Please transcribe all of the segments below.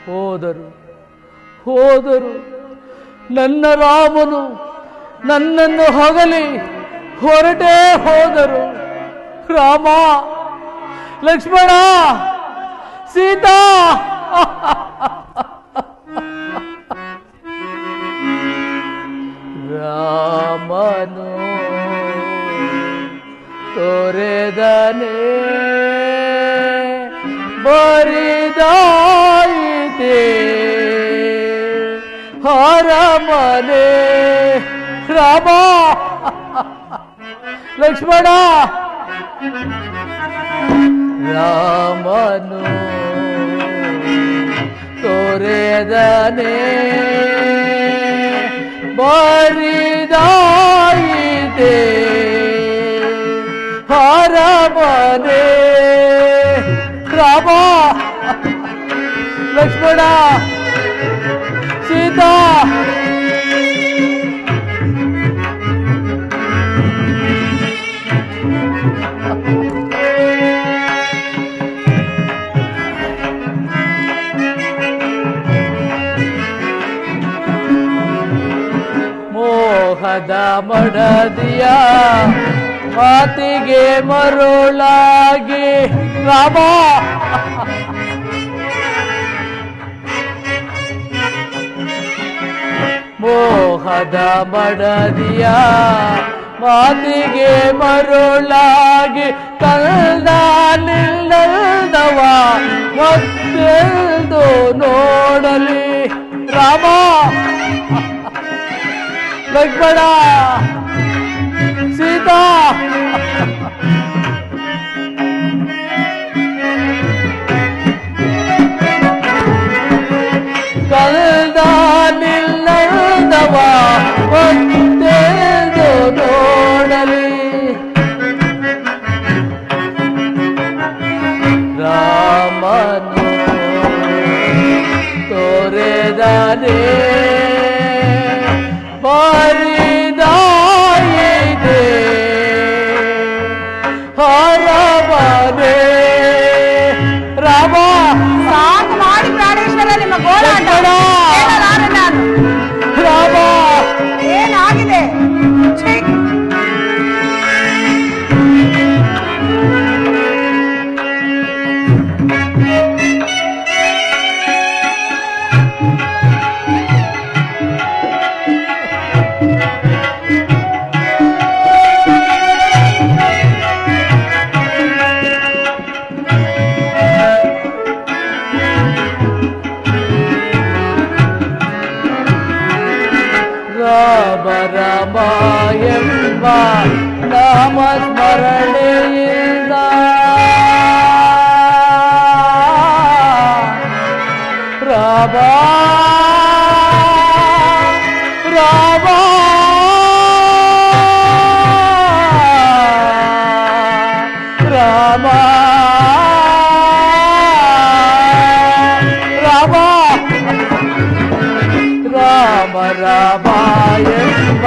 ಹೋದರು ಹೋದರು ನನ್ನ ರಾಮನು ನನ್ನನ್ನು ಹೊಗಲಿ ಹೊರಟೇ ಹೋದರು. ರಾಮ, ಲಕ್ಷ್ಮಣ, ಸೀತಾ ರಾಮನು ತೋರೆದನೆ ಬರಿದಾಯಿತೆ ಹರಮನೆ. ರಾಮ, ಲಕ್ಷ್ಮಣ, ರಾಮನು ತೋರೆದನೆ ಬರಿದಾಯಿತೆ ಹರಮನೆ. ರಾಮ, ಲಕ್ಷ್ಮಣ, ಸೀತಾ ಮೋಹದ ಮಡದಿಯ ಮಾತಿಗೆ ಮರುಳಾಗಿ. ರಾಮ, ಮೋಹದ ಮಡದಿಯ ಮಾತಿಗೆ ಮರುಳಾಗಿ ಕಲ್ದ ನಿಲ್ಲದವ ಮತ್ತೆಂದು ನೋಡಲಿ. ರಾಮ, ಲಕ್ಷ್ಮಣ, ಸೀತಾ ಕಲ್ದ ನಿಲ್ಲದವ ಮತ್ತೆಂದು ನೋಡಲಿ. ರಾಮನು ತೋರೆದನೆ ಬರಿದಾಯಿತೆ ಹರಮನೆ. ರಾಮ, ಸಾಕು ಮಾಡಿ ಪ್ರಾಣೇಶ್ವರ, ನಿಮ್ಮ ಗೋಳಾಟ ನಾನು. ರಾಮ, ಏನಾಗಿದೆ? ರಾಮ ರಾಮ ಎಂಬ ನಾಮ ಸ್ಮರಣೆಯಿಂದ ರಾಮ ರಾಮ ರಾಮ ರಾಮ ರಾಮ ರಾಮ ಎಂಬ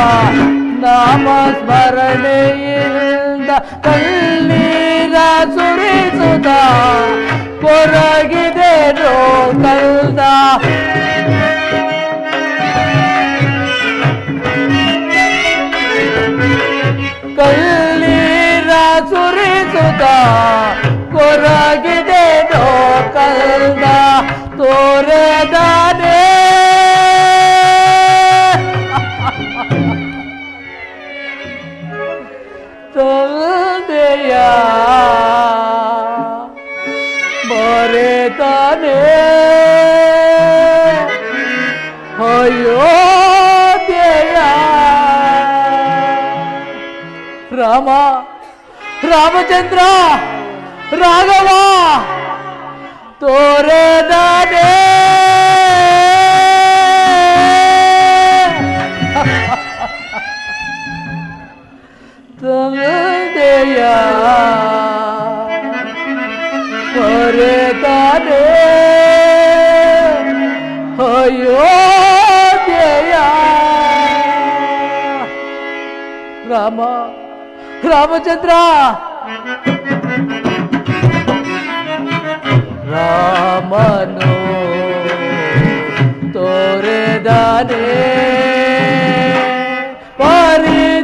ನಾಮ ಸ್ಮರಣೆಯಿಂದ ಕಣ್ಣೀರ ಸುರಿಸುತ್ತ ಕೊರಗಿದೆ ಕಲ್ದ. ಕಣ್ಣೀರ ಸುರಿಸುತ್ತ ಕೊರಗಿದೆ ಕಲ್ದ ತೋರೆದನೆ ತಂದೆಯ ಮರೆತಾನೆ ಅಯೋಧ್ಯೆಯ. ರಾಮ, ರಾಮಚಂದ್ರ, ರಾಘವ ತೋರೆದನೆ ತಂದೆಯ ಮರೆತಾನೆ ಅಯೋಧ್ಯೆಯ. ರಾಮ, ರಾಮಚಂದ್ರ, ರಾಮನು ಬರಿದಾನೆ ಬರಿದಾಯಿತೆ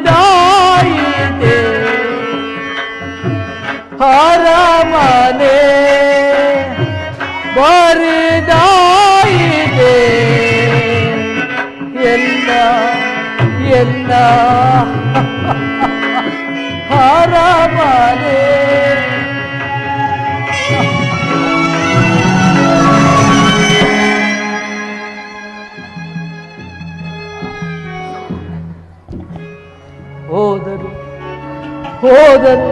ಅರಮನೆ ಬರಿದಾಯಿತೆ ಎಲ್ಲ ಎಲ್ಲ ಅರಮನೆ ಹೋದರು ಹೋದರು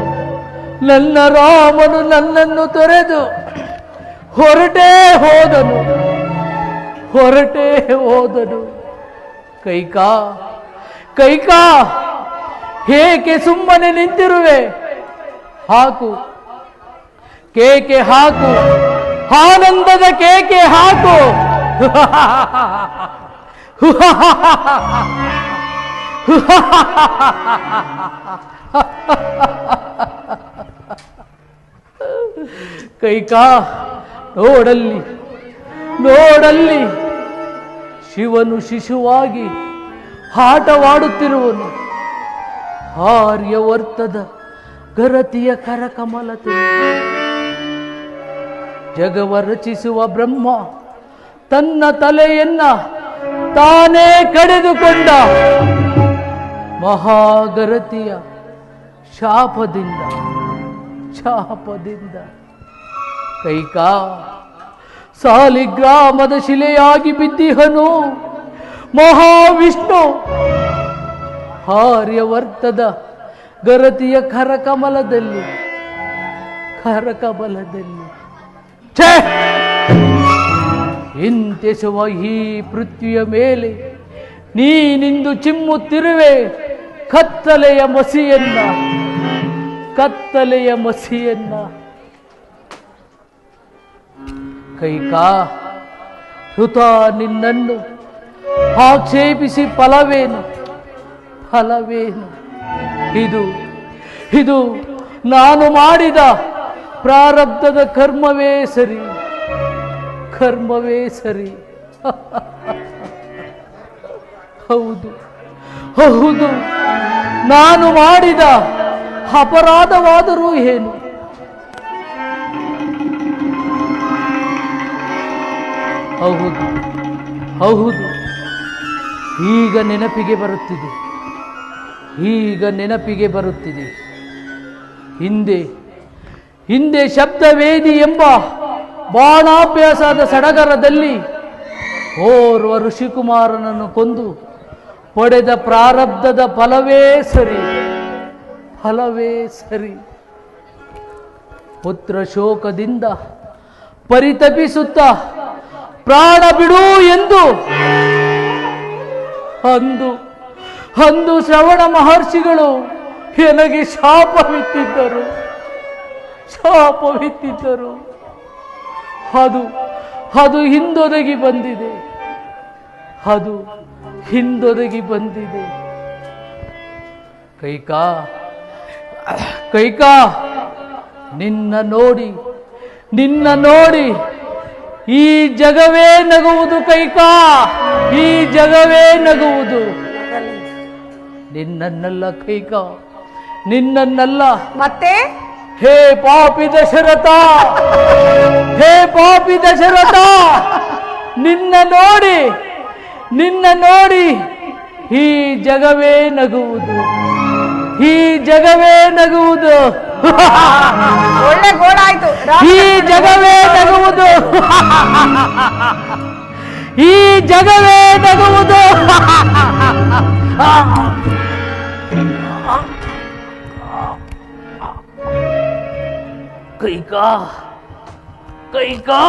ನನ್ನ ರಾಮನು ನನ್ನನ್ನು ತೊರೆದು ಹೊರಟೇ ಹೋದನು ಹೊರಟೇ ಹೋದನು ಕೈಕಾ ಕೈಕಾ ಏಕೆ ಸುಮ್ಮನೆ ನಿಂತಿರುವೆ ಹಾಕು ಕೇಕೆ ಹಾಕು ಆನಂದದ ಕೇಕೆ ಹಾಕು ಕೈಕಾ ನೋಡಲ್ಲಿ ನೋಡಲ್ಲಿ ಶಿವನು ಶಿಶುವಾಗಿ ಆಟವಾಡುತ್ತಿರುವನು ಆರ್ಯವರ್ತದ ಗರತಿಯ ಕರಕಮಲತೆ ಜಗವ ರಚಿಸುವ ಬ್ರಹ್ಮ ತನ್ನ ತಲೆಯನ್ನ ತಾನೇ ಕಡಿದುಕೊಂಡ ಮಹಾಗರತಿಯ ಶಾಪದಿಂದ ಕೈಕಾ ಸಾಲಿಗ್ರಾಮದ ಶಿಲೆಯಾಗಿ ಬಿದ್ದಿಹನು ಮಹಾವಿಷ್ಣು ಆರ್ಯವರ್ತದ ಗರತಿಯ ಕರಕಮಲದಲ್ಲಿ ಛೇ ಇಂತೆಸುವ ಈ ಪೃಥ್ವಿಯ ಮೇಲೆ ನೀನಿಂದು ಚಿಮ್ಮುತ್ತಿರುವೆ ಕತ್ತಲೆಯ ಮಸಿಯನ್ನ ಕೈಕಾ ಹೃತ ನಿನ್ನನ್ನು ಆಕ್ಷೇಪಿಸಿ ಫಲವೇನು ಇದು ನಾನು ಮಾಡಿದ ಪ್ರಾರಬ್ಧದ ಕರ್ಮವೇ ಸರಿ ಹೌದು ನಾನು ಮಾಡಿದ ಅಪರಾಧವಾದರೂ ಏನು ಹೌದು ಈಗ ನೆನಪಿಗೆ ಬರುತ್ತಿದೆ ಹಿಂದೆ ಶಬ್ದವೇದಿ ಎಂಬ ಬಾಣಾಭ್ಯಾಸದ ಸಡಗರದಲ್ಲಿ ಓರ್ವ ಋಷಿಕುಮಾರನನ್ನು ಕೊಂದು ಪಡೆದ ಪ್ರಾರಬ್ಧದ ಫಲವೇ ಸರಿ ಪುತ್ರ ಶೋಕದಿಂದ ಪರಿತಪಿಸುತ್ತ ಪ್ರಾಣ ಬಿಡು ಎಂದು ಅಂದು ಶ್ರವಣ ಮಹರ್ಷಿಗಳು ನನಗೆ ಶಾಪವಿತ್ತಿದ್ದರು ಅದು ಹಿಂದೊದಗಿ ಬಂದಿದೆ ಕೈಕಾ ನಿನ್ನ ನೋಡಿ ಈ ಜಗವೇ ನಗುವುದು ಕೈಕಾ, ಈ ಜಗವೇ ನಗುವುದು. ನಿನ್ನನ್ನಲ್ಲ ಕೈಕಾ, ನಿನ್ನನ್ನಲ್ಲ. ಮತ್ತೆ ಹೇ ಪಾಪಿ ದಶರಥ, ಹೇ ಪಾಪಿ ದಶರಥ, ನಿನ್ನ ನೋಡಿ ಈ ಜಗವೇ ನಗುವುದು, ಈ ಜಗವೇ ನಗುವುದು, ಒಳ್ಳೆ ಗೋಳಾಯ್ತು. ಈ ಜಗವೇ ನಗುವುದು, ಈ ಜಗವೇ ನಗುವುದು. ಕೈಕಾ ಕೈಕಾ,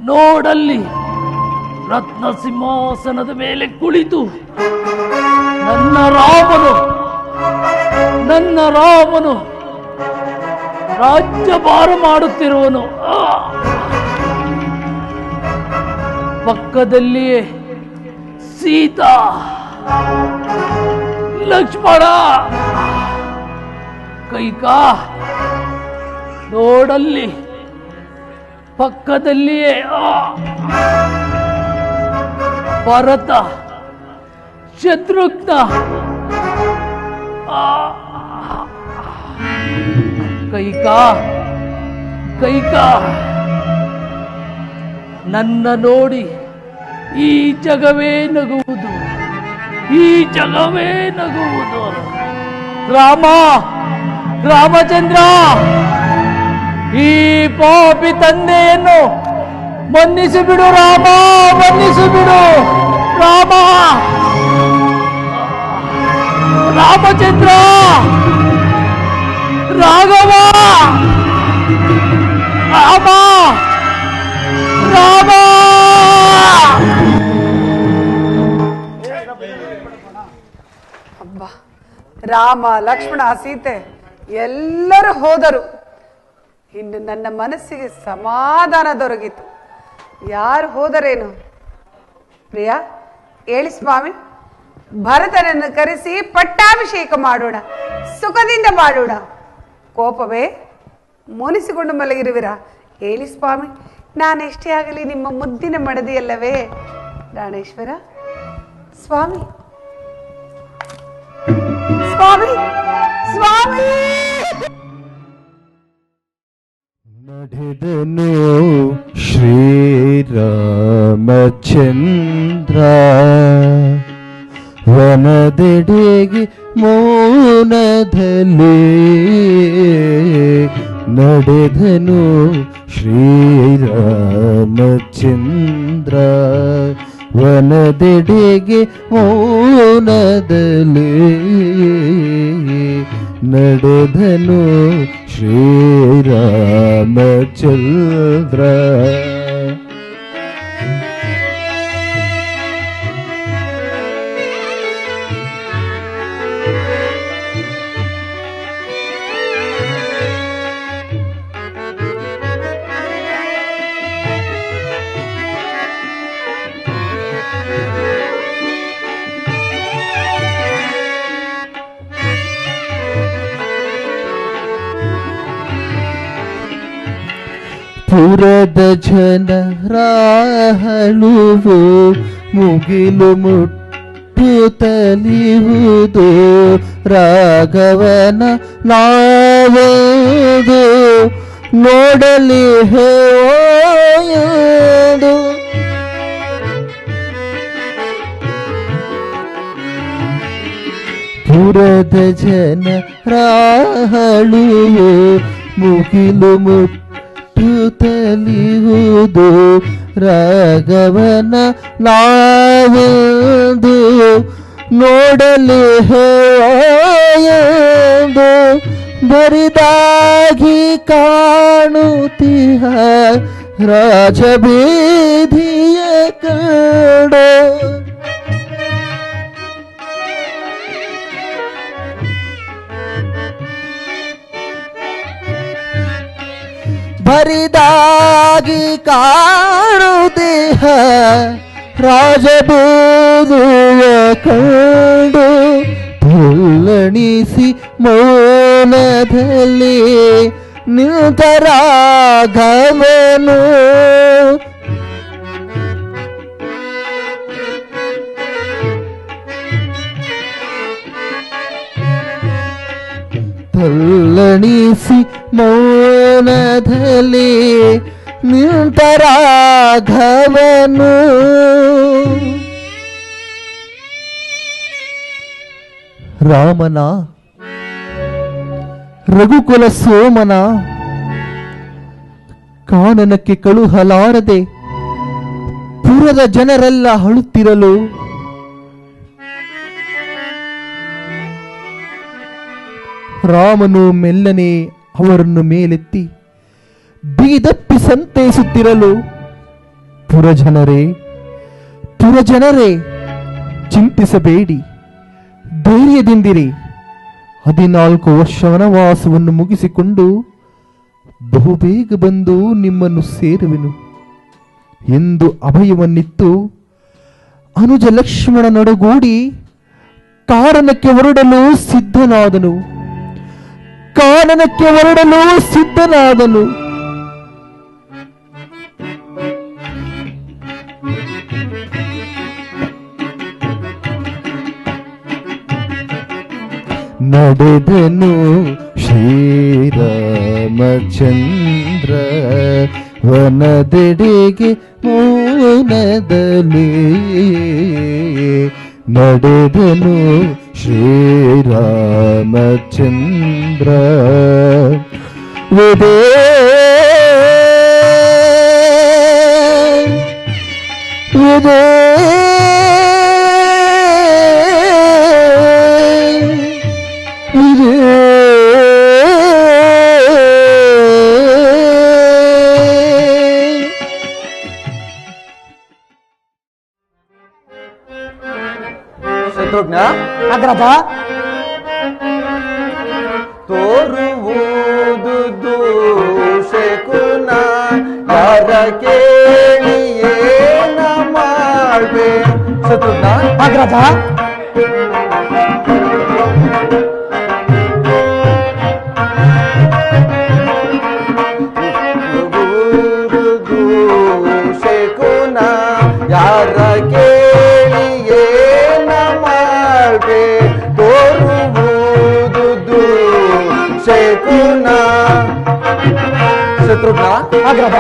ನೋಡಲ್ಲಿ ರತ್ನ ಸಿಂಹಾಸನದ ಮೇಲೆ ಕುಳಿತು ನನ್ನ ರಾಮನು ರಾಜ್ಯಭಾರ ಮಾಡುತ್ತಿರುವನು. ಪಕ್ಕದಲ್ಲಿಯೇ ಸೀತಾ, ಲಕ್ಷ್ಮಣ. ಕೈಕಾ ನೋಡಲ್ಲಿ ಪಕ್ಕದಲ್ಲಿಯೇ ಭರತ, ಶತ್ರುಘ್ನ, ಕೈಕಾ ನನ್ನ ನೋಡಿ ಈ ಜಗವೇ ನಗುವುದು, ಈ ಜಗವೇ ನಗುವುದು. ರಾಮಚಂದ್ರ, ಈ ಪಾಪಿ ತಂದೆಯನ್ನು ಮನ್ನಿಸಿಬಿಡು ರಾಮ, ಮನ್ನಿಸಿಬಿಡು ರಾಮ. ರಾಮಚಂದ್ರ, ರಾಘವ, ರಾಮ, ರಾಮ. ಅಬ್ಬಾ, ರಾಮ, ಲಕ್ಷ್ಮಣ, ಸೀತೆ ಎಲ್ಲರೂ ಹೋದರು. ಇನ್ನು ನನ್ನ ಮನಸ್ಸಿಗೆ ಸಮಾಧಾನ ದೊರಕಿತು. ಯಾರು ಹೋದರೇನು? ಪ್ರಿಯ, ಹೇಳಿ ಸ್ವಾಮಿ. ಭರತನನ್ನು ಕರೆಸಿ ಪಟ್ಟಾಭಿಷೇಕ ಮಾಡೋಣ, ಸುಖದಿಂದ ಮಾಡೋಣ. ಕೋಪವೇ ಮುನಿಸಿಕೊಂಡು ಮಲಗಿರುವಿರಾ? ಹೇಳಿ ಸ್ವಾಮಿ, ನಾನೆಷ್ಟೇ ಆಗಲಿ ನಿಮ್ಮ ಮುದ್ದಿನ ಮಡದಿಯಲ್ಲವೇ? ಪ್ರಾಣೇಶ್ವರ ಸ್ವಾಮಿ, ಸ್ವಾಮಿ, ಸ್ವಾಮಿ. ನಡೆದನು ಶ್ರೀರಾಮಚಂದ್ರ ವನದೆಡೆಗೆ ಮೌನದಲ್ಲಿ. ನಡೆದನು ಶ್ರೀರಾಮಚಂದ್ರ ವನದೆಡೆಗೆ ಮೌನದಲ್ಲಿ. ನಡೆದನು ಶ್ರೀರಾಮಚಂದ್ರ. ಪುರದ ಜನರಾಹಳುವು ಮುಗಿಲು ಮುಟ್ಟುತ್ತಲಿಯುವುದು. ರಾಘವನ ನಾವದು ನೋಡಲಿ ಹೇಯೋದು. ಪುರದ ಜನರಾಹಳುವು ಮುಗಿಲು ಮುಟ್ಟುತ್ತಲಿಯುವುದು. ರಾಘವನ ನಾವದು ನೋಡಲಿ ಹೇಯೋದು. ಬರಿದಾಗಿ ಕಾಣುತ್ತಿಹ ರಾಜಬೀದಿಯ ಕಡೆ. ಬರಿದಾಗಿ ಕಾಣುತ್ತಿಹ ರಾಜಬೀದಿಯ ಕಂಡು ತುಲ್ಲಣಿಸಿ ಮೌನದಲ್ಲಿ ನಿಂತ ರಾಘವನು. ತಲ್ಲಣಿಸಿ ಮೌನದಲ್ಲಿ ನಿಂತ ರಾಘವನು. ರಾಮನ ರಘುಕುಲ ಸೋಮನ ಕಾನನಕ್ಕೆ ಕಳುಹಲಾರದೆ ಪುರದ ಜನರೆಲ್ಲ ಅಳುತ್ತಿರಲು ರಾಮನು ಮೆಲ್ಲನೆ ಅವರನ್ನು ಮೇಲೆತ್ತಿ ಬಿಗಿದಪ್ಪಿ ಸಂತೈಸುತ್ತಿರಲು, ಪುರಜನರೇ ಚಿಂತಿಸಬೇಡಿ, ಧೈರ್ಯದಿಂದಿರಿ. 14 ವರ್ಷ ವನವಾಸವನ್ನು ಮುಗಿಸಿಕೊಂಡು ಬಹುಬೇಗ ಬಂದು ನಿಮ್ಮನ್ನು ಸೇರುವೆನು ಎಂದು ಅಭಯವನ್ನಿತ್ತು ಅನುಜ ಲಕ್ಷ್ಮಣನೊಡಗೂಡಿ ಕಾನನಕ್ಕೆ ಹೊರಡಲು ಸಿದ್ಧನಾದನು. ನಡೆದನು ಶ್ರೀರಾಮಚಂದ್ರ ವನದೆಡೆಗೆ ಮೌನದಲ್ಲಿ ನಡೆದನು ಶ್ರೀರಾಮಚಂದ್ರ ವಿದೇ ವಿದೇ ಶತ್ರುಘ್ನ ಅಗ್ರಜ ತೋರುವುದು ದೂಷಕುನ ಯಾರ ಕೇಳಿ ಏನ ಮಾಡ್ಬೆ ಶತ್ರುಘ್ನ ಅಗ್ರಜ ದೂಷಕುನ ಯಾರ ಕೇಳಿ ಏನ ಮಾಡ್ಬೆ ತೋರುವುದು ದೂಷಕುನ ಶತ್ರುಘ್ನ ಅಗ್ರಜ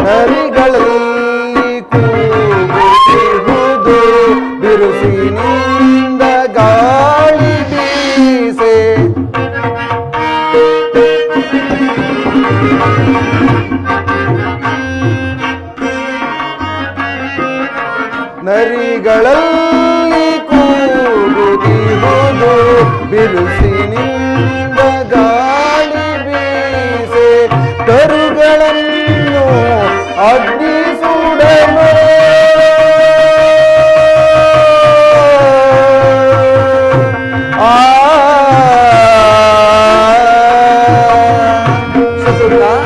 ನರಿಗಳಲ್ಲಿ ಕೂಗುತ್ತಿರುವುದು ಬಿರುಸಿನಿಂದ ಗಾಳಿ ಬೀಸೆ ನರಿಗಳಲ್ಲಿ ಕೂಗುತ್ತಿರುವುದು ಬಿರುಸಿನಿಂದ ಗಾಳಿ ಬೀಸೆ ಕರುಗಳನ್ನು ಅಗ್ನಿ ಸುಡಲು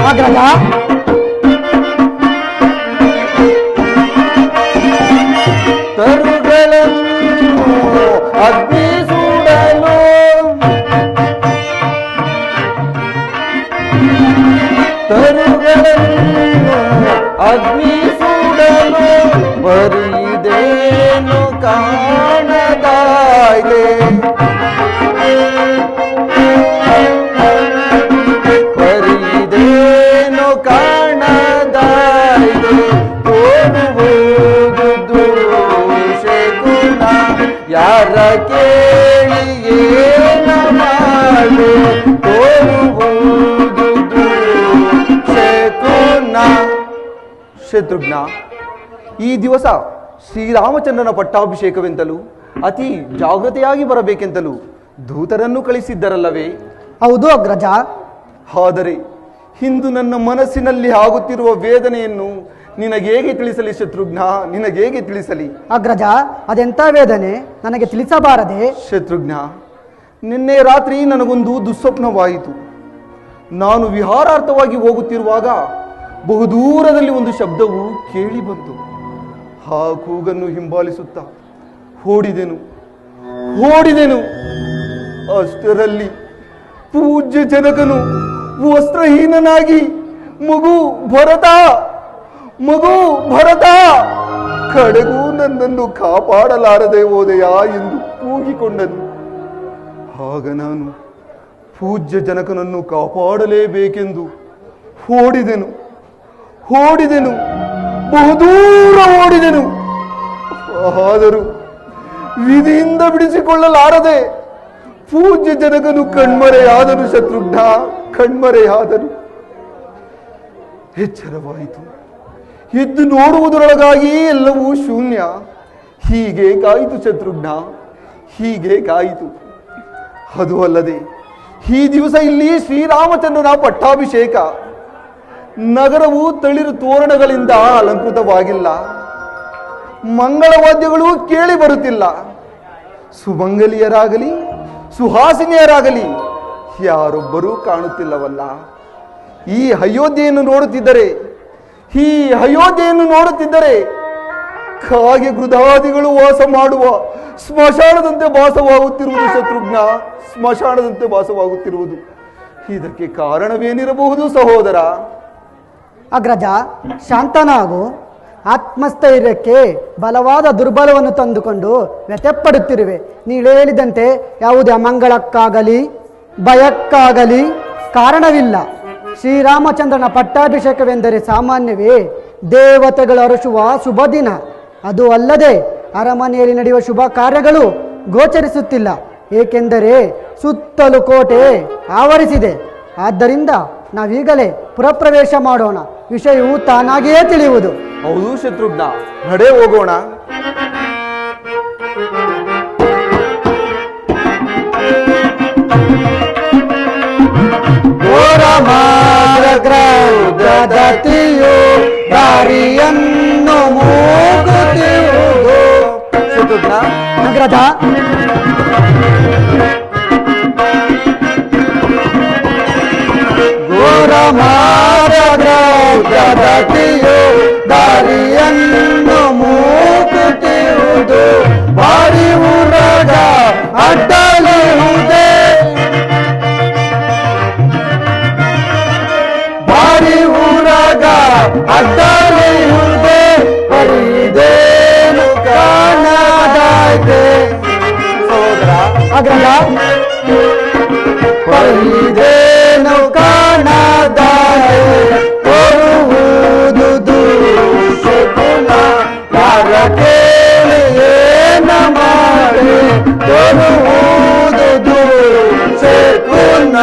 ಅಗ್ರಜ ಕರುಗಳನ್ನು ಅಗ್ನಿ ಸುಡಲು ತರುಗಳನ್ನು ಅಗ್ನಿ ಸುಡಲು ಬರಿದೇನು ಕಾಣದಾಯ್ದೆ ಬರಿದೇನು ಕಾಣದಾಯ್ದೆ ತೋರುವುದು ದೂಷಕುನ ಯಾರ ಕೇಳಿ ಏನ ಮಾಡು ತೋರುವುದು ದೂಷಕುನ ಶತ್ರುಘ್ನ ಈ ದಿವಸ ಶ್ರೀರಾಮಚಂದ್ರನ ಪಟ್ಟಾಭಿಷೇಕವೆಂತಲೂ ಅತಿ ಜಾಗೃತೆಯಾಗಿ ಬರಬೇಕೆಂತಲೂ ದೂತರನ್ನು ಕಳಿಸಿದ್ದರಲ್ಲವೇ? ಹೌದು ಅಗ್ರಜ. ಆದರೆ ಇಂದು ನನ್ನ ಮನಸ್ಸಿನಲ್ಲಿ ಆಗುತ್ತಿರುವ ವೇದನೆಯನ್ನು ನಿನಗೇಗೆ ತಿಳಿಸಲಿ ಶತ್ರುಘ್ನ, ನಿನಗೇಗೆ ತಿಳಿಸಲಿ? ಅಗ್ರಜ, ಅದೆಂಥ ವೇದನೆ ನನಗೆ ತಿಳಿಸಬಾರದೆ? ಶತ್ರುಘ್ನ, ನಿನ್ನೆ ರಾತ್ರಿ ನನಗೊಂದು ದುಸ್ವಪ್ನವಾಯಿತು. ನಾನು ವಿಹಾರಾರ್ಥವಾಗಿ ಹೋಗುತ್ತಿರುವಾಗ ಬಹುದೂರದಲ್ಲಿ ಒಂದು ಶಬ್ದವು ಕೇಳಿ ಬಂತು. ಆ ಕೂಗನ್ನು ಹಿಂಬಾಲಿಸುತ್ತಾ ಓಡಿದೆನು. ಅಷ್ಟರಲ್ಲಿ ಪೂಜ್ಯ ಜನಕನು ವಸ್ತ್ರಹೀನನಾಗಿ ಮಗು ಭರತ ಕಡೆಗೂ ನನ್ನನ್ನು ಕಾಪಾಡಲಾರದೆ ಹೋದೆಯಾ ಎಂದು ಕೂಗಿಕೊಂಡನು. ಆಗ ನಾನು ಪೂಜ್ಯ ಜನಕನನ್ನು ಕಾಪಾಡಲೇಬೇಕೆಂದು ಓಡಿದೆನು, ಬಹುದೂರ ಓಡಿದೆನು. ಆದರೂ ವಿಧಿಯಿಂದ ಬಿಡಿಸಿಕೊಳ್ಳಲಾರದೆ ಪೂಜ್ಯ ಜನಕನು ಕಣ್ಮರೆಯಾದನು. ಶತ್ರುಘ್ನ, ಕಣ್ಮರೆಯಾದನು. ಎಚ್ಚರವಾಯಿತು. ಎದ್ದು ನೋಡುವುದರೊಳಗಾಗಿ ಎಲ್ಲವೂ ಶೂನ್ಯ. ಹೀಗೆ ಕಾಯಿತು ಶತ್ರುಘ್ನ, ಹೀಗೆ ಕಾಯಿತು. ಅದು ಅಲ್ಲದೆ ಈ ದಿವಸ ಇಲ್ಲಿ ಶ್ರೀರಾಮಚಂದ್ರನ ಪಟ್ಟಾಭಿಷೇಕ. ನಗರವು ತಳಿರು ತೋರಣಗಳಿಂದ ಅಲಂಕೃತವಾಗಿಲ್ಲ. ಮಂಗಳವಾದ್ಯಗಳು ಕೇಳಿ ಬರುತ್ತಿಲ್ಲ. ಸುಮಂಗಲಿಯರಾಗಲಿ ಸುಹಾಸಿನಿಯರಾಗಲಿ ಯಾರೊಬ್ಬರೂ ಕಾಣುತ್ತಿಲ್ಲವಲ್ಲ. ಈ ಅಯೋಧ್ಯೆಯನ್ನು ನೋಡುತ್ತಿದ್ದರೆ ಕಾಗೆ ಗೃಧಾದಿಗಳು ವಾಸ ಮಾಡುವ ಸ್ಮಶಾನದಂತೆ ಭಾಸವಾಗುತ್ತಿರುವುದು ಶತ್ರುಘ್ನ, ಸ್ಮಶಾನದಂತೆ ಭಾಸವಾಗುತ್ತಿರುವುದು. ಇದಕ್ಕೆ ಕಾರಣವೇನಿರಬಹುದು ಸಹೋದರ? ಅಗ್ರಜ, ಶಾಂತನಾಗು. ಆತ್ಮಸ್ಥೈರ್ಯಕ್ಕೆ ಬಲವಾದ ದುರ್ಬಲವನ್ನು ತಂದುಕೊಂಡು ವ್ಯಥೆಪಡುತ್ತಿರುವೆ. ನೀಳು ಹೇಳಿದಂತೆ ಯಾವುದೇ ಅಮಂಗಳಕ್ಕಾಗಲಿ ಭಯಕ್ಕಾಗಲಿ ಕಾರಣವಿಲ್ಲ. ಶ್ರೀರಾಮಚಂದ್ರನ ಪಟ್ಟಾಭಿಷೇಕವೆಂದರೆ ಸಾಮಾನ್ಯವೇ? ದೇವತೆಗಳು ಅರಸುವ ಶುಭ ದಿನ. ಅದು ಅಲ್ಲದೆ ಅರಮನೆಯಲ್ಲಿ ನಡೆಯುವ ಶುಭ ಕಾರ್ಯಗಳು ಗೋಚರಿಸುತ್ತಿಲ್ಲ. ಏಕೆಂದರೆ ಸುತ್ತಲೂ ಕೋಟೆ ಆವರಿಸಿದೆ. ಆದ್ದರಿಂದ ನಾವೀಗಲೇ ಪುರಪ್ರವೇಶ ಮಾಡೋಣ. ವಿಷಯವು ತಾನಾಗಿಯೇ ತಿಳಿಯುವುದು. ಹೌದು ಶತ್ರುಘ್ನ, ನಡೆ ಹೋಗೋಣ. ದತಿಯು ದಾರಿಯನ್ನು ಮೂಗುತ್ತಿರುವುದು. ಶತ್ರುಘ್ನ, ನಗರದ ಘೋರ ಮಾರ್ಗದತಿಯು ದಾರಿಯನ್ನು ಮೂಗುತ್ತಿರುವುದು. ಬಾರಿ ಊರಾಗ ಅಡ್ಡಲಿರುವುದೇ, ಬಾರಿ ಊರಾಗ ಅಡ್ಡಲಿರುವುದೇ. ಪರಿದೇನು ಕಾಣದಾಯ್ತೆ ಸಹೋದರ, ಆಗ್ರಹ. ಪರಿದೇನು ಕಾಣದಾಯ್ತೆ ಕೊರುವುದು ದೂಷಗುಣ. ಯಾರ ಕೇಳಿ ಏನ ಮಾಡಿ ಕೊರುವುದು ದೂಷಗುಣ.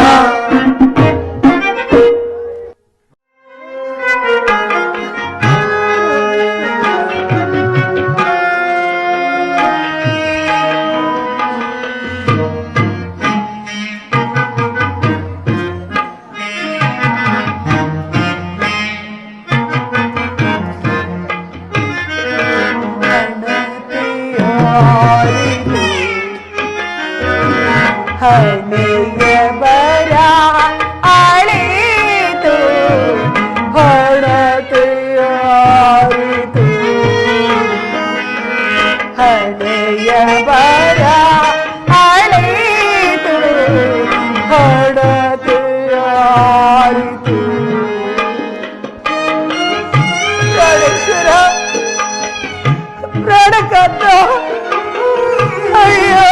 ಹಣೆಯ ಬರ ಆಳಿತು ಹೊಣತೆಯಾರಿತು. ಹಣೆಯ ಬರ ಆಳಿತು ಹೊಣತೆಯಾರಿತು. ಪ್ರಾಣೇಶ್ವರ, ಪ್ರಾಣಕಂದ, ಅಯ್ಯೋ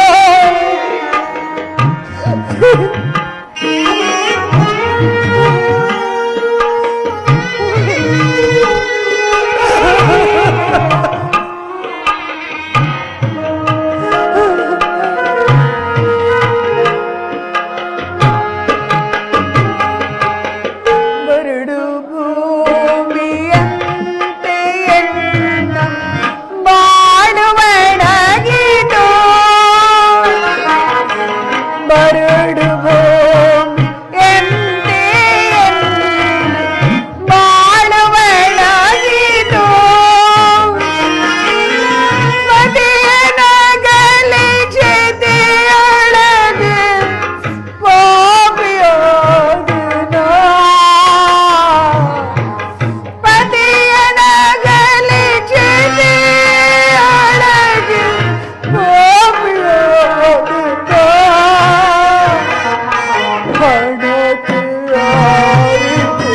ಬರಡು ಭೂಮಿಯಂತೆ ಎನ್ನ ಬಾಳುವಣಗಿತು. ಬರಡು ಭೂಮಿಯಂತೆ ಎನ್ನ ಬಾಳುವಣಗಿತು. ಮದಿಯನಗಲಿ ಜತೆಯೊಳಗೆ ಪಾಪಿಯಾದೆನಾ. ಪತಿಯನಗಲಿ ಜತೆಯೊಳಗೆ ಪಾಪಿಯಾದೆನಾ. ಹಣತೆಯಾರಿತು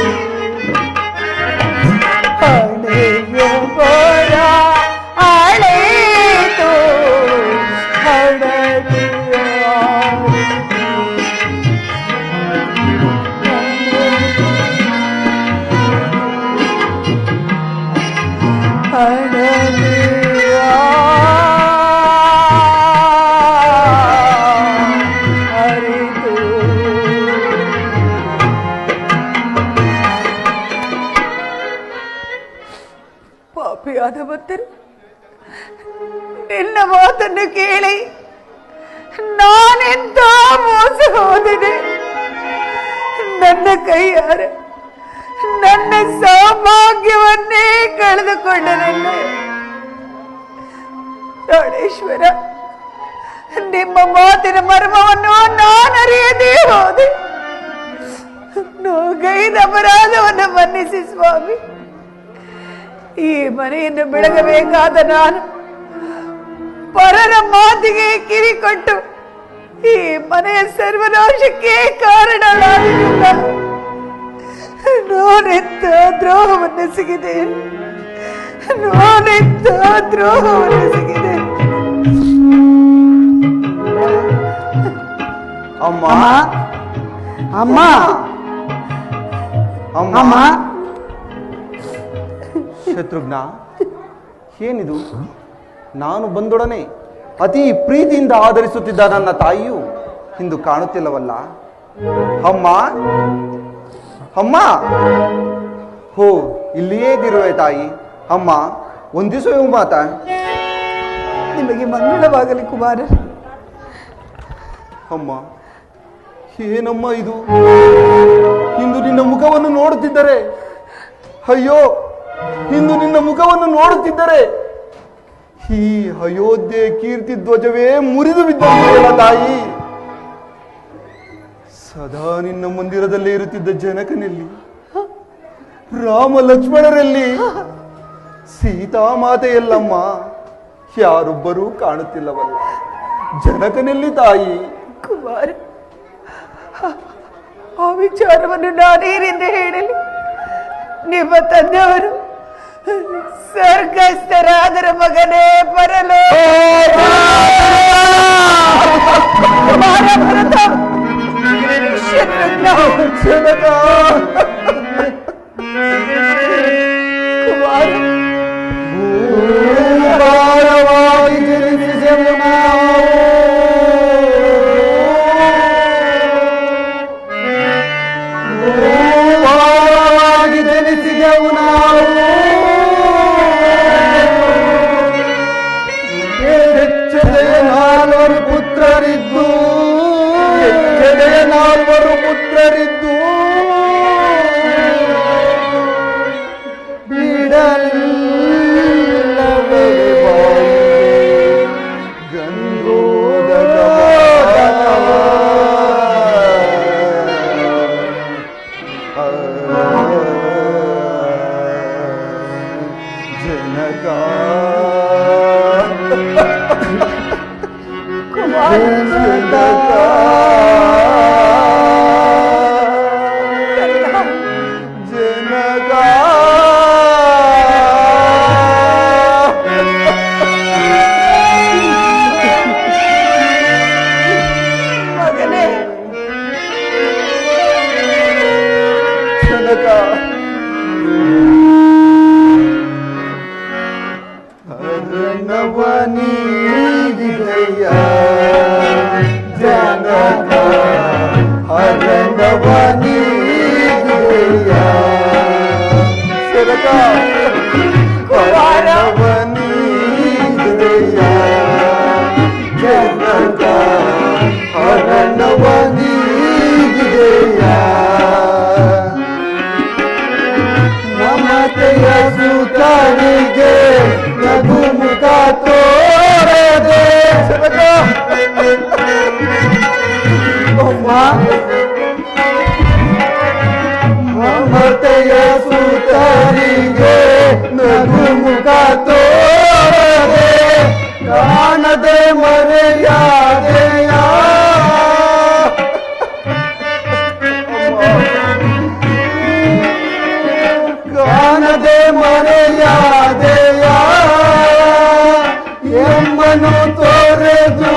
ಹಣೆಯ ಬರ ಆಳಿತು ಹಣತೆಯಾರಿತು. ಪಾಪಿಯಾದ ಭಕ್ತರು ನಿನ್ನ ಮಾತನ್ನು ಕೇಳಿ ನಾನೆಂತ ಮೋಸ ಹೋದಿದೆ. ನನ್ನ ಕೈಯಾರ ನನ್ನ ಸೌಭಾಗ್ಯವನ್ನೇ ಕಳೆದುಕೊಂಡನಲ್ಲ. ಪ್ರಾಣೇಶ್ವರ, ನಿಮ್ಮ ಮಾತಿನ ಮರ್ಮವನ್ನು ನಾನು ಅರಿಯದೇ ಹೋದೆ. ನೋಗೈದ ಅಪರಾಧವನ್ನು ಮನ್ನಿಸಿ ಸ್ವಾಮಿ. ಈ ಮನೆಯನ್ನು ಬೆಳಗಬೇಕಾದ ನಾನು ಪರರ ಮಾತಿಗೆ ಕಿವಿಕೊಟ್ಟು ಈ ಮನೆಯ ಸರ್ವನಾಶಕ್ಕೆ ಕಾರಣನಾಗಲಿಲ್ಲ. ನಾನೆಂತ ದ್ರೋಹವನ್ನು ಸಿಗಿದೆ. ನಾನೆಂತ ದ್ರೋಹವನ್ನೆಸಗಿದೆ. ಅಮ್ಮ ಅಮ್ಮ ಅಮ್ಮ ಅಮ್ಮ ಶತ್ರುಘ್ನ, ಏನಿದು? ನಾನು ಬಂದೊಡನೆ ಅತಿ ಪ್ರೀತಿಯಿಂದ ಆದರಿಸುತ್ತಿದ್ದ ನನ್ನ ತಾಯಿಯು ಇಂದು ಕಾಣುತ್ತಿಲ್ಲವಲ್ಲ. ಅಮ್ಮ ಅಮ್ಮ, ಹೋ ಇಲ್ಲಿಯೇ ಇದಿರುವೆ ತಾಯಿ. ಅಮ್ಮ, ಒಂದಿಸುವೆ ಮಾತಾ. ನಿಮಗೆ ಮಂಗಳವಾಗಲಿ ಕುಮಾರ. ಅಮ್ಮ, ಏನಮ್ಮ ಇದು? ಇಂದು ನಿನ್ನ ಮುಖವನ್ನು ನೋಡುತ್ತಿದ್ದರೆ, ಅಯ್ಯೋ, ಇಂದು ನಿನ್ನ ಮುಖವನ್ನು ನೋಡುತ್ತಿದ್ದರೆ ಈ ಅಯೋಧ್ಯೆ ಕೀರ್ತಿ ಧ್ವಜವೇ ಮುರಿದು ಬಿದ್ದ ತಾಯಿ. ಸದಾ ನಿನ್ನ ಮಂದಿರದಲ್ಲಿ ಇರುತ್ತಿದ್ದ ಜನಕನಲ್ಲಿ, ರಾಮ ಲಕ್ಷ್ಮಣರಲ್ಲಿ, ಸೀತಾಮಾತೆಯಲ್ಲಮ್ಮ ಯಾರೊಬ್ಬರೂ ಕಾಣುತ್ತಿಲ್ಲವಲ್ಲ. ಜನಕನಲ್ಲಿ ತಾಯಿ. ಕುಮಾರ, ಆ ವಿಚಾರವನ್ನು ನಾನೇನೆಂದು ಹೇಳಲಿ? ನಿಮ್ಮ ತಂದೆಯವರು ಸ್ವರ್ಗಸ್ಥರಾದರ ಮಗನೇ ಬರಲು ಭಾರವಾಗಿ ಜನಿಸಿದೆವು ನಾವು, ಭಾರವಾಗಿ ಜನಿಸಿದೆವು ನಾವು. ಹೆಚ್ಚೆದೆಯ ನಾಲ್ವರು ಪುತ್ರರಿದ್ದು, ಹೆಚ್ಚೆದೆಯ ನಾಲ್ವರು ಪುತ್ರರಿದ್ದು ಬಿಡಲಿಲ್ಲವೇ ಗಂಗೋದರ ಜನಕ ಮಗನೇ, ಹರಣವನಿದೆಯ ಜನಕ, ಹರಣವನಿದೆಯ ಸರಕ, ಹರಣವನಿದೆಯ ಜನಕ, ಹರಣವನಿದೆಯ ಮಮತೆಯ ಸುತನಿಗೆ ನಗು ಮುಖ ತೋರದೆ ಮಮತೆಯ ಸುತನಿಗೆ ನಗು ಮುಖ ತೋರದೆ ಕಾಣದೆ ಮರೆಯಾದೆಯ ಕಾಣದೆ ಮರೆಯಾದೆಯ ಎಮ್ಮನು ತೋರೆದು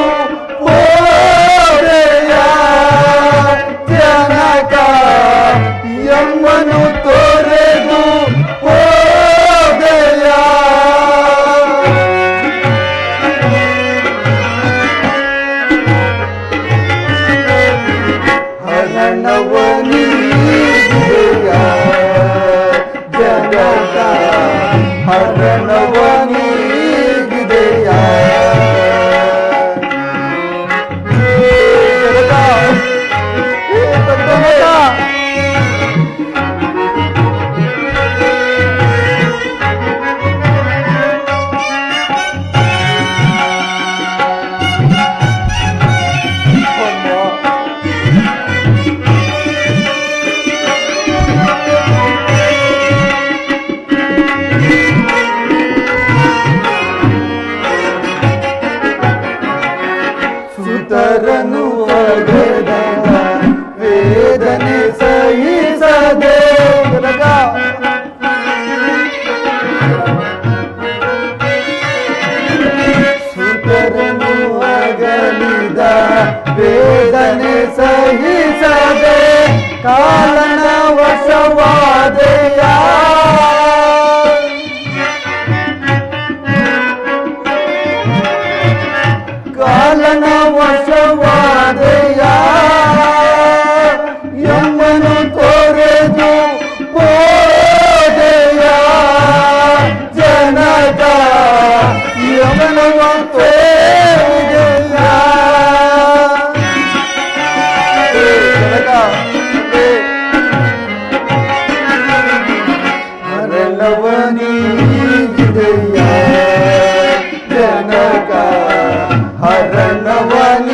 ಹೋದೆಯ ಜನಕ, ಎಮ್ಮನು ತೋರೆದು ಹೋದೆಯ ಹರಣವನಿದೆಯ ಜನಕ, ಹರಣವನಿದೆಯ ಸಹಿಸದೆ ಕಾಲನ ವಶವಾದೆಯ ಕಾಲನ ವಶವಾದೆಯ ಯಮ್ಮನು ತೊರೆದು ಹೋದೆಯ ಜನಕ ಯಮನು ತೊರೆದೆಯ ಜನಕ ಹರಣವನಿಗಿದೆಯ ಜನಕ ಹರಣವನಿಗಿದೆಯ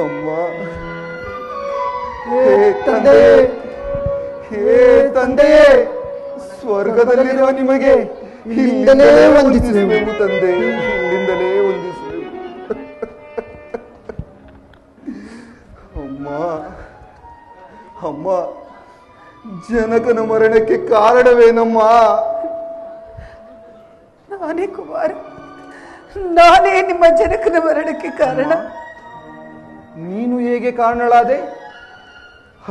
ಅಮ್ಮ ಹೇ ತಂದೆ ಹೇ ತಂದೆಯೇ ಸ್ವರ್ಗದಲ್ಲಿರುವ ನಿಮಗೆ ಇಲ್ಲಿಂದಲೇ ವಂದಿಸುವೆವು ತಂದೆ ಇಲ್ಲಿಂದಲೇ ವಂದಿಸುವೆವು ಅಮ್ಮ ಅಮ್ಮ ಜನಕನ ಮರಣಕ್ಕೆ ಕಾರಣವೇನಮ್ಮ ನಾನೇ ಕುಮಾರ, ನಾನೇ ನಿಮ್ಮ ಜನಕನ ಮರಣಕ್ಕೆ ಕಾರಣ. ನೀನು ಹೇಗೆ ಕಾರಣಳಾದೆ?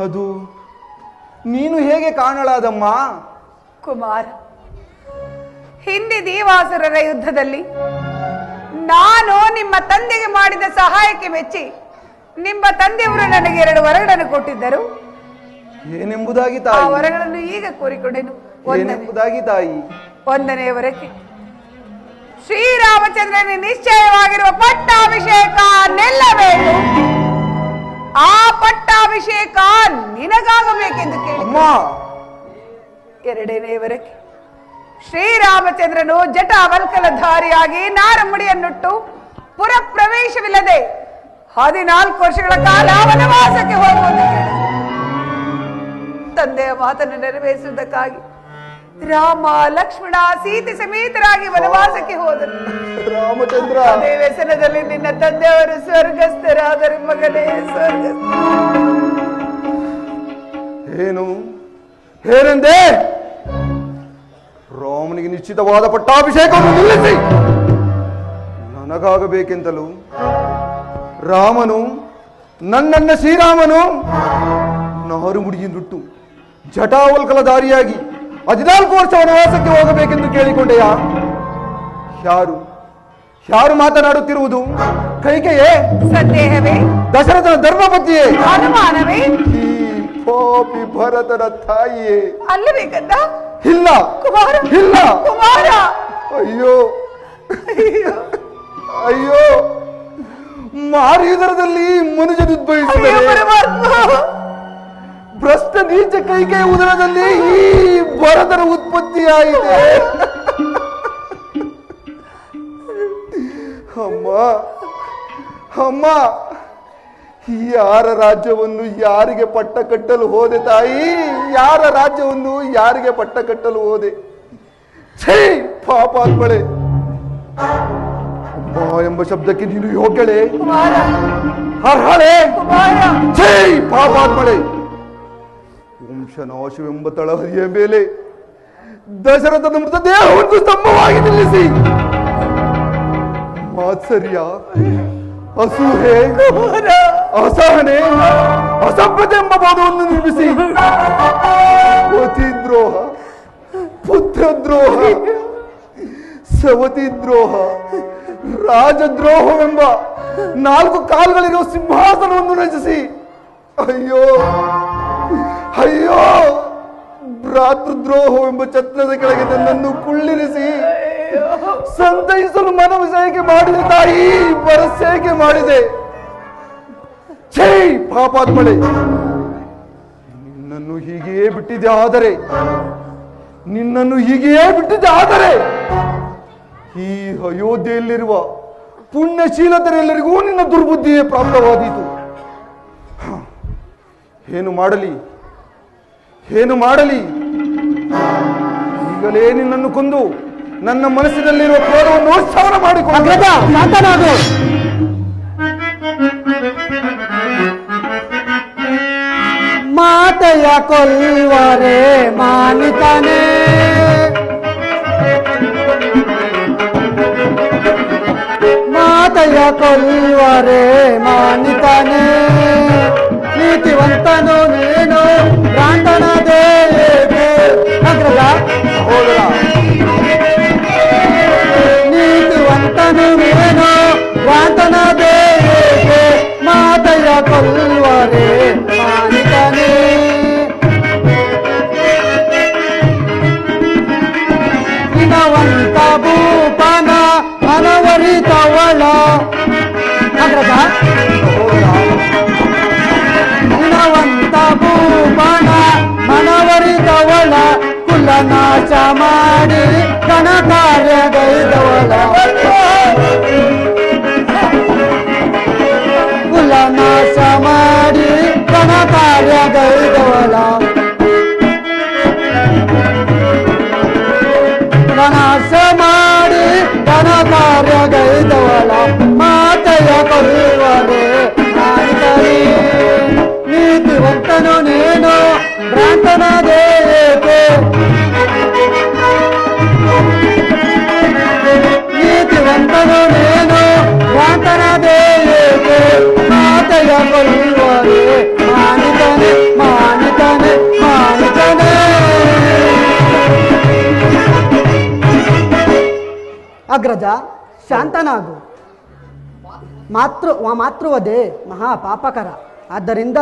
ಅದು ನೀನು ಹೇಗೆ ಕಾರಣಳಾದಮ್ಮ? ಕುಮಾರ, ಹಿಂದೆ ದೇವಾಸುರರ ಯುದ್ಧದಲ್ಲಿ ನಾನು ನಿಮ್ಮ ತಂದೆಗೆ ಮಾಡಿದ ಸಹಾಯಕ್ಕೆ ಮೆಚ್ಚಿ ನಿಮ್ಮ ತಂದೆಯವರು ನನಗೆ 2 ವರಗಳನ್ನು ಕೊಟ್ಟಿದ್ದರು. ಏನೆಂಬುದಾಗಿ ಆ ತಾಯಿ? ವರಗಳನ್ನು ಈಗ ಕೋರಿಕೊಂಡೆನು. ಏನೆಂಬುದಾಗಿ ತಾಯಿ? 1ನೇ ವರಕ್ಕೆ ಶ್ರೀರಾಮಚಂದ್ರನಿಗೆ ನಿಶ್ಚಯವಾಗಿರುವ ಪಟ್ಟಾಭಿಷೇಕ ನಿಲ್ಲಬೇಕು. ಆ ಪಟ್ಟಾಭಿಷೇಕ ನಿನಗಾಗಬೇಕೆಂದು ಕೇಳಿ. ಅಮ್ಮ 2ನೇ ವರಕ್ಕೆ ಶ್ರೀರಾಮಚಂದ್ರನು ಜಟಾವಲ್ಕಲಧಾರಿಯಾಗಿ ನಾರಮುಡಿಯನ್ನುಟ್ಟು ಪುರ ಪ್ರವೇಶವಿಲ್ಲದೆ 14 ವರ್ಷಗಳ ಕಾಲ ವನವಾಸಕ್ಕೆ ಹೋಗುವುದು. ತಂದೆಯ ಮಾತನ್ನು ನೆರವೇರಿಸುವುದಕ್ಕಾಗಿ ರಾಮ ಲಕ್ಷ್ಮಣ ಸೀತೆ ಸಮೇತರಾಗಿ ವನವಾಸಕ್ಕೆ ಹೋದರು. ರಾಮಚಂದ್ರ ಅದೇ ವ್ಯಸನದಲ್ಲಿ ನಿನ್ನ ತಂದೆಯವರು ಸ್ವರ್ಗಸ್ಥರಾದರು. ಮಗನೇ, ಸ್ವರ್ಗಸ್ಥ. ಏನು ಏನಂದೆ? ರಾಮನಿಗೆ ನಿಶ್ಚಿತವಾದ ಪಟ್ಟಾಭಿಷೇಕವನ್ನು ನಿಲ್ಲಿಸಿ ನನಗಾಗಬೇಕೆಂತಲೂ ರಾಮನು ನನ್ನನ್ನ ಶ್ರೀರಾಮನು ನಾರು ಮುಡಿಯಿಂದುಟ್ಟು ಜಟಾವಲ್ಕಲಧಾರಿಯಾಗಿ 14 ವರ್ಷ ವನವಾಸಕ್ಕೆ ಹೋಗಬೇಕೆಂದು ಕೇಳಿಕೊಂಡೆಯಾ? ಯಾರು ಮಾತನಾಡುತ್ತಿರುವುದು? ಕೈಕೆಯೇ? ಸಂದೇಹವೇ? ದಶರಥನ ಧರ್ಮಪತಿಯೇ? ಅನುಮಾನವೇ? ಈ ಪಾಪಿ ಭರತನ ತಾಯಿಯೇ? ಅಲ್ಲಬೇಕಂದ? ಇಲ್ಲ ಕುಮಾರ, ಇಲ್ಲ. ಕುಮಾರ, ಅಯ್ಯೋ ಅಯ್ಯೋ ಮಾರಿಯುದರದಲ್ಲಿ ಮನುಜನು ಅಯ್ಯೋ ಉದ್ಭವಿಸಿದರೆ ಪರಮಾತ್ಮ. ಭ್ರಷ್ಟ ನೀಚ ಕೈಕೆಯ ಉದರದಲ್ಲಿ ಈ ಭರತನ ಉತ್ಪತ್ತಿಯಾಗಿದೆ. ಅಮ್ಮ ಅಮ್ಮ ಯಾರ ರಾಜ್ಯವನ್ನು ಯಾರಿಗೆ ಪಟ್ಟ ಕಟ್ಟಲು ಹೋದೆ ತಾಯಿ? ಯಾರ ರಾಜ್ಯವನ್ನು ಯಾರಿಗೆ ಪಟ್ಟ ಕಟ್ಟಲು ಹೋದೆ? ಛೇ ಪಾಪಾತ್ಮಳೆ! ಅಮ್ಮ ಎಂಬ ಶಬ್ದಕ್ಕೆ ನೀನು ಯೋಗ್ಯಳೆ? ಕುಮಾರ, ಅರ್ಹಳೆ? ಕುಮಾರ, ಛೇ ಪಾಪಾತ್ಮಳೆ! ವಂಶನಾಶವೆಂಬ ತಳಹದಿಯ ಮೇಲೆ ದಶರಥನ ಮೃತದೇಹವನ್ನು ಸ್ತಂಭವಾಗಿ ನಿಲ್ಲಿಸಿ ಮಾತ್ಸರ್ಯ, ಅಸೂಹೆ, ಅಸಹನೆ, ಅಸಭ್ಯತೆ ಎಂಬ ಪದವನ್ನು ನಿರ್ಮಿಸಿ ಪತಿದ್ರೋಹ, ಪುತ್ರದ್ರೋಹ, ಸವತಿ ದ್ರೋಹ, ರಾಜದ್ರೋಹವೆಂಬ 4 ಕಾಲುಗಳಿರುವ ಸಿಂಹಾಸನವನ್ನು ರಚಿಸಿ ಅಯ್ಯೋ ಅಯ್ಯೋ ಭ್ರಾತೃದ್ರೋಹವೆಂಬ ಛತ್ರದ ಕೆಳಗೆ ನನ್ನನ್ನು ಕುಳ್ಳಿರಿಸಿ ಸಂತೈಸಲು ಮನವಿಸೇಕೆ ಮಾಡಿದೆ ತಾಯಿ, ಭರಸೇಕೆ ಮಾಡಿದೆ. ಛೇ ಪಾಪಾತ್ಮಳೆ! ನಿನ್ನನ್ನು ಹೀಗೆಯೇ ಬಿಟ್ಟಿದೆ ಆದರೆ ಈ ಅಯೋಧ್ಯೆಯಲ್ಲಿರುವ ಪುಣ್ಯಶೀಲತರೆಲ್ಲರಿಗೂ ನಿನ್ನ ದುರ್ಬುದ್ಧಿಯೇ ಪ್ರಾಪ್ತವಾದೀತು. ಏನು ಮಾಡಲಿ? ಈಗಲೇ ನಿನ್ನನ್ನು ಕೊಂದು ನನ್ನ ಮನಸ್ಸಿನಲ್ಲಿರುವ ಕ್ರೋಧವನ್ನು ಉತ್ಸವನ ಮಾಡಿಕೊಂಡು ಅಗ್ರಜ ಶಾಂತನಾಗು. ಮಾತೆಯ ಕೊಲ್ವರೆ ಮಾನಿತಾನೆ, ಮಾತೆಯ ಕೊಲ್ವರೆ ಮಾನಿತಾನೆ, ನೀತಿವಂತನು ನೀನು ಭ್ರಾಂತನದೇ ಅಗ್ರಜ. ಸಹೋದರ, ನೀತಿವಂತನು ನೀನು ಭ್ರಾಂತನದೇ ಮಾತೆಯ ಕೊಲ್ವರೆ ಮಾನಿತಾನೆ. ದಿನವಂತ ಭೂಪನ ಮನವರಿತವಳ ಅಗ್ರಜ. ದಿನವಂತ ಭೂಪನ ಮನವರಿತವಳ, ಕುಲನಾಶ ಮಾಡಿ ಕಣ ಕಾರ್ಯಗೈದವಳ, ಕುಲನಾಶ ಮಾಡಿ ಕಣ ಕಾರ್ಯಗೈದವಳ, ನಾಶ ಮಾಡಿ ಧನ ಕಾರ್ಯಗೈದವಳ, ಮಾತೆಯ ಕೊಲ್ಲುವರೆ ನಾಯಿಕರೇ. ನೀತಿವಂತನು ನೀನು ಭ್ರಾಂತನದೇಕೆ, ನೀತಿವಂತನು ನೀನು ಭ್ರಾಂತನದೇಕೆ, ಮಾತೆಯ ಕೊಲ್ಲುವರೆ ಮಾನಿತನೆ ಮಾನಿತನೆ ಮಾನಿತನೆ. ಅಗ್ರಜ ಶಾಂತನಾಗು. ಮಾತೃವಧೆ ಮಹಾ ಪಾಪಕರ. ಆದ್ದರಿಂದ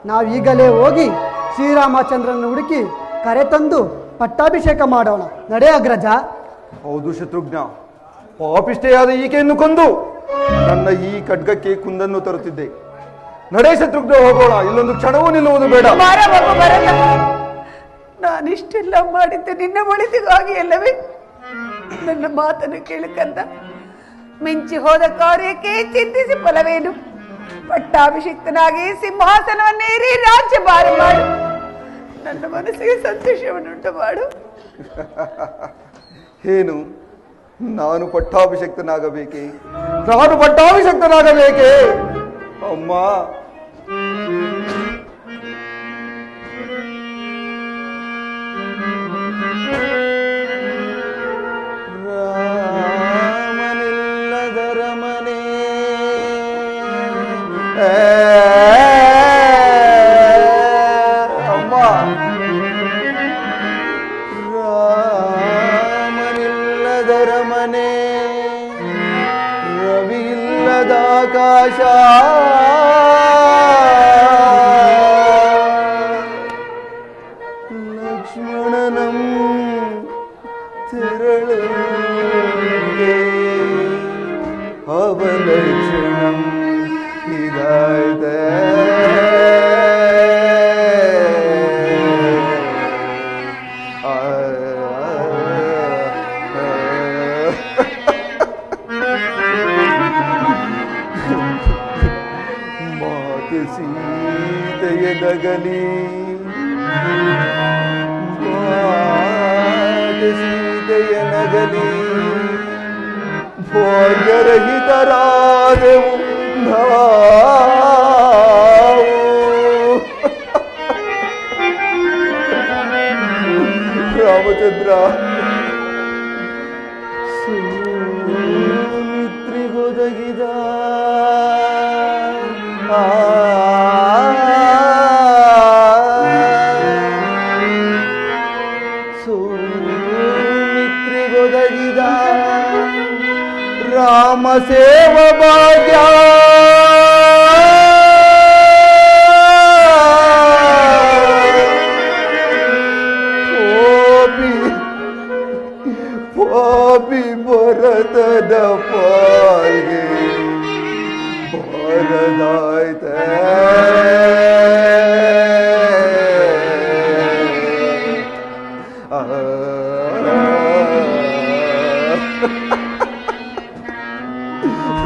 ನಾವೀಗಲೇ ಹೋಗಿ ಶ್ರೀರಾಮಚಂದ್ರನ ಹುಡುಕಿ ಕರೆತಂದು ಪಟ್ಟಾಭಿಷೇಕ ಮಾಡೋಣ. ನಡೆ ಅಗ್ರಜ. ಹೌದು ಶತ್ರುಘ್ನ, ಪಾಪಿಷ್ಠೆಯಾದ ಈಕೆಯನ್ನು ಕೊಂದು ನನ್ನ ಈ ಖಡ್ಗಕ್ಕೆ ಕುಂದನ್ನು ತರುತ್ತಿದ್ದೆ. ನಡೆ ಶತ್ರುಘ್ನ, ಹೋಗೋಣ. ಇಲ್ಲೊಂದು ಕ್ಷಣವೂ ನಿಲ್ಲುವುದು ಬೇಡ. ನಾನಿಷ್ಟೆಲ್ಲ ಮಾಡಿದ್ದೆ ನಿನ್ನ ಒಳಿತಿಗಾಗಿ ಅಲ್ಲವೇ? ನನ್ನ ಮಾತನ್ನು ಕೇಳಕಂದ ಮಿಂಚಿ ಹೋದ ಕಾರ್ಯಕ್ಕೆ ಚಿಂತಿಸಿ ಫಲವೇನು? ಪಟ್ಟಾಭಿಷಿಕ್ತನಾಗಿ ಸಿಂಹಾಸನವನ್ನೇರಿ ರಾಜ್ಯಭಾರ ಮಾಡು. ನನ್ನ ಮನಸ್ಸಿಗೆ ಸಂತೋಷವನ್ನುಂಟು ಮಾಡು. ಏನು, ನಾನು ಪಟ್ಟಾಭಿಷಕ್ತನಾಗಬೇಕೆ? ನಾನು ಪಟ್ಟಾಭಿಷಕ್ತನಾಗಬೇಕೆ? ಅಮ್ಮ, ರಾಮನಿಲ್ಲದರ ಮನೆ ಅಮ್ಮ, ರಾಮನಿಲ್ಲದರ ಮನೆ, ರವಿ ಇಲ್ಲದ ಆಕಾಶ, ಲಕ್ಷ್ಮಣನಂ ತೆರಳುಗೆ ಅವಲಕ್ಷಣಂ ಇದಾಯ್ತ. ಮಾತೆ ಸೀತೆಯ ನಗಲಿ, ಮಾತೆ ಸೀತೆಯ ನಗಲಿ, ಭಾಗ್ಯರಹಿತರಾದೆವು ನಾವು. ರಾಮಚಂದ್ರ, ಸುಮಿತ್ರಿಗೊದಗಿದ ಸುಮಿತ್ರಿಗೊದಗಿದ ರಾಮ ಸೇವ ಭಾಗ್ಯ, ಪಾಪಿ ಭರತದ ಪಾಲ್ಗೆ ಬರದಾಯ್ತ.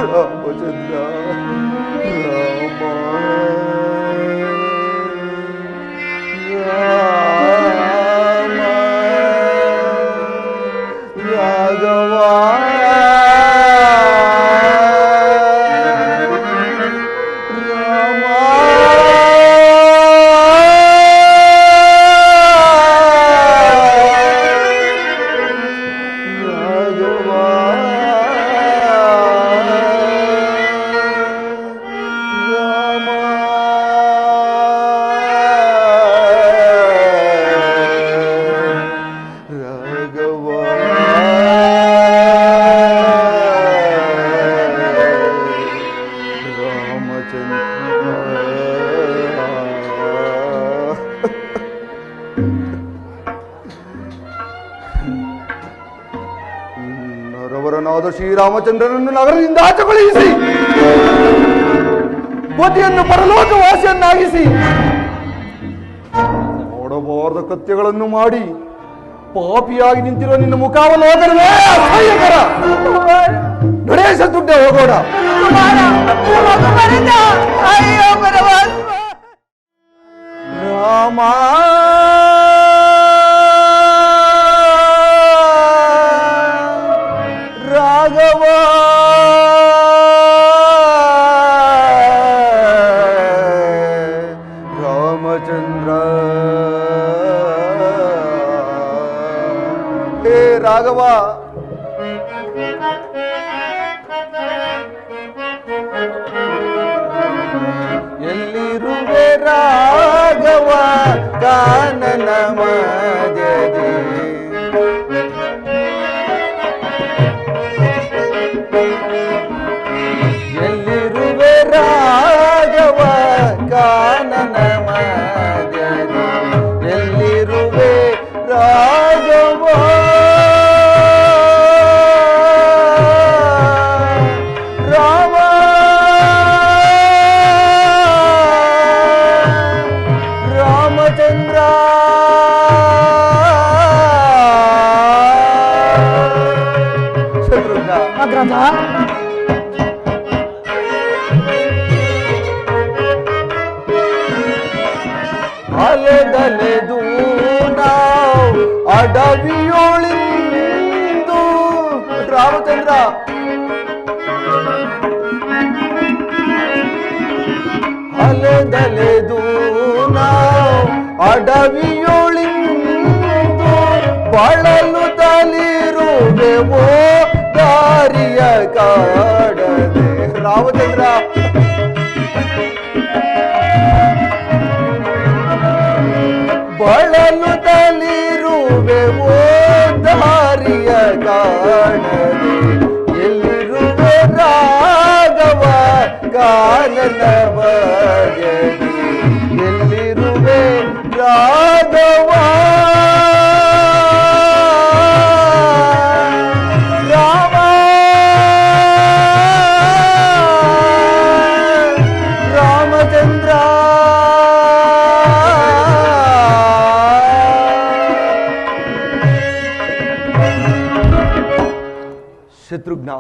ರಾಮಚಂದ್ರ, ರಾಮ ರಾಮ ರಾಮ ರಾಘವ ರಾಮ ರಾಘವ ರಾಮ ರಾಘವ ನರವರನಾದ ಶ್ರೀರಾಮಚಂದ್ರನನ್ನು ನಗರದಿಂದ ಆಚೆಗೊಳಿಸಿ ಪತಿಯನ್ನು ಪರಲೋಕವಾಸಿಯನ್ನಾಗಿಸಿ ನೋಡಬಾರದ ಕೃತ್ಯಗಳನ್ನು ಮಾಡಿ ಪಾಪಿಯಾಗಿ ನಿಂತಿರುವ ನಿನ್ನ ಮುಖಾವಲೋಕನವೇ ಅಸಹ್ಯಕರ. ನಡೆ ಶತ್ರುಘ್ನ, ಹೋಗೋಣ. ಅಯ್ಯೋ ಪರಮಾತ್ಮ. ರಾಮ ರಾಘವ ರಾಮಚಂದ್ರ. ಹೇ ರಾಘವ, ಎಲ್ಲಿರುವೆ ರಾಘವ ಕಾನನ ಮಧ್ಯೆ. ಎಲ್ಲಿರುವೆ ರಾಘವ ಕಾನನ ಮಧ್ಯೆ. ಎಲ್ಲಿರುವೆ ರಾಘವ ರಾಮ ರಾಮಚಂದ್ರ. ಶತ್ರುಘ್ನ, ಅಗ್ರಜ, ಅಲೆದಲೆದು ನಾವು ಅಡವಿಯೊಳಿಂದು. ರಾಮಚಂದ್ರ, ಅಲೆದಲೆದು ನಾವು ಅಡವಿಯೊಳಿಂದು ಬಳಲು ತಲಿರುವೆವೋ ದಾರಿಯ ಕಾಡದೆ. ರಾಮಚಂದ್ರ, ಬಳಲು ತಲಿರುವೆವೋ ದಾರಿಯ ಕಾಣದೆ. ಎಲ್ಲಿರುವೆ ರಾಘವ ಕಾನನ ಬಗೆದಿ. ಎಲ್ಲಿರುವೆ ರಾಘವ ರಾಮ ರಾಮಚಂದ್ರ. ಶತ್ರುಘ್ನ,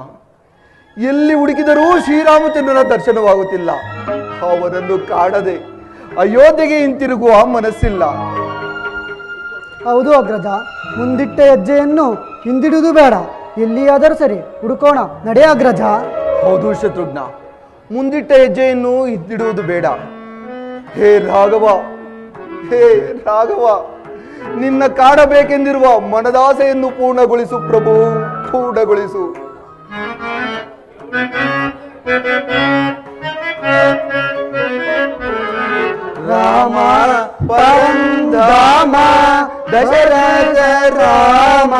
ಎಲ್ಲಿ ಹುಡುಕಿದರೂ ಶ್ರೀರಾಮಚಂದ್ರನ ದರ್ಶನವಾಗುತ್ತಿಲ್ಲ. ಅವನನ್ನು ಕಾಣದೆ ಅಯೋಧ್ಯೆಗೆ ಹಿಂತಿರುಗುವ ಮನಸ್ಸಿಲ್ಲ. ಹೌದು ಅಗ್ರಜ, ಮುಂದಿಟ್ಟ ಹೆಜ್ಜೆಯನ್ನು ಹಿಂದಿಡುವುದು ಬೇಡ. ಎಲ್ಲಿಯಾದರೂ ಸರಿ ಹುಡುಕೋಣ. ನಡೆ ಅಗ್ರಜ. ಹೌದು ಶತ್ರುಘ್ನ, ಮುಂದಿಟ್ಟ ಹೆಜ್ಜೆಯನ್ನು ಹಿಂದಿಡುವುದು ಬೇಡ. ಹೇ ರಾಘವ, ಹೇ ರಾಘವ, ನಿನ್ನ ಕಾಣಬೇಕೆಂದಿರುವ ಮನದಾಸೆಯನ್ನು ಪೂರ್ಣಗೊಳಿಸು ಪ್ರಭು, ಪೂರ್ಣಗೊಳಿಸು. ರಾಮ ಪರಂಧಾಮ ದಶರಥ ರಾಮ.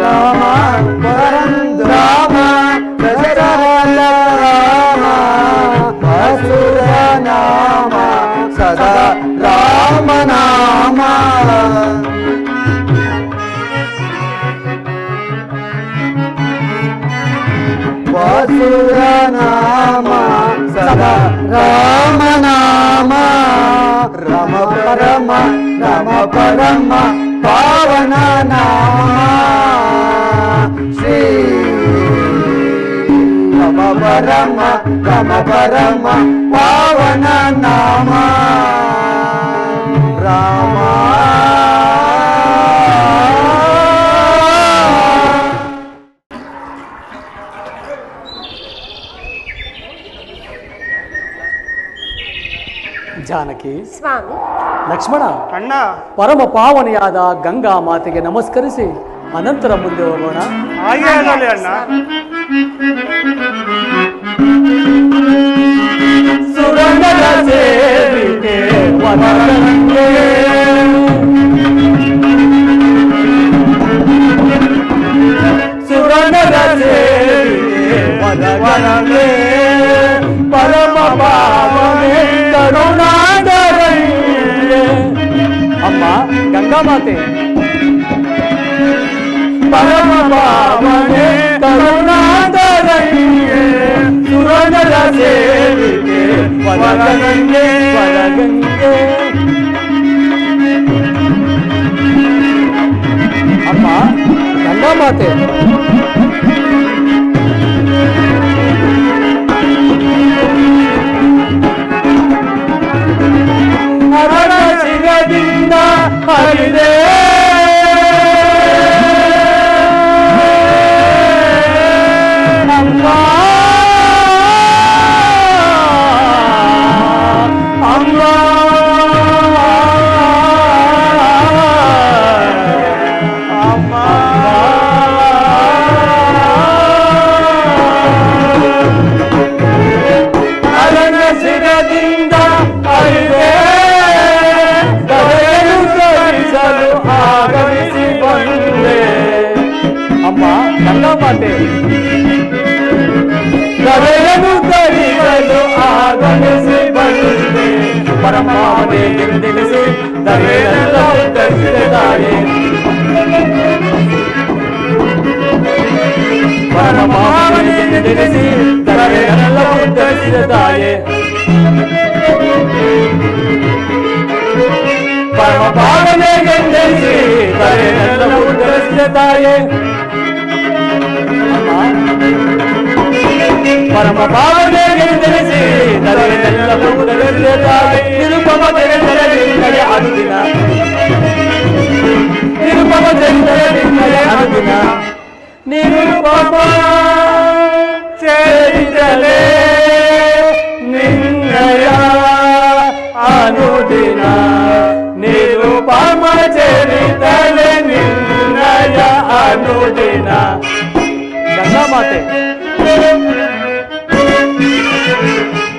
ರಾಮ ಪರಂಧಾಮ ದಶರಥ ರಾಮ. ಅಸುರ ನಾಮ ಸದಾ ರಾಮ ನಾಮ. ಅಸುರ ನಾಮ ಸದಾ ರಾಮ ನಾಮ. ರಾಮ ಪರಮ ರಾಮ ಪರಮ ಪಾವನ ನಾಮ. ಶ್ರೀ ರಾಮ ಪರಮ ರಾಮ ಪರಮ ಪಾವನ ನಾಮ. ಜಾನಕಿ, ಸ್ವಾಮಿ. ಲಕ್ಷ್ಮಣ, ಅಣ್ಣ, ಪರಮ ಪಾವನೆಯಾದ ಗಂಗಾ ಮಾತೆಗೆ ನಮಸ್ಕರಿಸಿ ಅನಂತರ ಮುಂದೆ ಹೋಗೋಣ. ಹಾಗೆ ಆಗಲಿ ಅಣ್ಣ. ಸುರಂಗದ ಸೇರಿಕೆ ವನಗಂಗೆ, ಸುರಂಗದ ಸೇರಿಕೆ ವನಗಂಗೆ, ಪರಮ ಪಾವನೆ ಕರುಣಾಧರಣ್ಯೆ. ಅಮ್ಮ ಗಂಗಾ ಮಾತೆ, ಪರಮ ಪಾವನೆ ಕರುಣಾಧರಣ್ಯೆ, ಸುರಂಗದ ಸೇರಿಕೆ ವನಗಂಗೆ ವನಗಂಗೆ. ಅಮ್ಮ ಗಂಗಾ ಮಾತೆ, ಹರಣ ಶಿರದಿಂದ ಹರಿದೆ ಅಮ್ಮ, ಅಮ್ಮ, ಅಮ್ಮ. ಹರಣ ಶಿರದಿಂದ ಹರಿದೆ ಕರೆಯನ್ನು ಸರಿಸಲು ಆಗಮಿಸಿ ಬಂದೆ. ಅಮ್ಮ ಗಂಗಾ ಮಾತೆ, ಕರೆಯನ್ನು ಸರಿಸಲು ಆಗಮಿಸಿ ಬಂದೆ. ಪರಮಾವನೆ ಎಂದೆನಿಸಿ ದರೆಯೆಲ್ಲ ಉತ್ತರಿಸಿದ ತಾಯೇ, ಪರಮಾವನೆ ಎಂದೆನಿಸಿ ದರೆಯೆಲ್ಲ ಉತ್ತರಿಸಿದ ತಾಯೇ, ಪರಮ ಪಾವನೆ ಎಂದೆನಿಸಿ ದರೆಯೆಲ್ಲ ಉತ್ತರಿಸಿದ ತಾಯೇ. ಪರಮ ಪಾವನೆ ಎಂದೆನಿಸಿ ದರೆಯೆಲ್ಲ ಉತ್ತರಿಸಿದ ತಾಯೇ. ನಿರುಪಮ ಜಗತ್ತರೆ ನಿನ್ನಯ ಅನುದಿನ, ನಿರುಪಮ ಜಗತ್ತರೆ ನಿನ್ನಯ ಅನುದಿನ, ನಿರುಪಮ ಚರಿತಲೆ ನಿನ್ನಯ ಅನುದಿನ, ನಿರುಪಮ ಚರಿತಲೆ ನಿನ್ನಯ ಅನುದಿನ. ಗಂಗಾ ಮಾತೆ,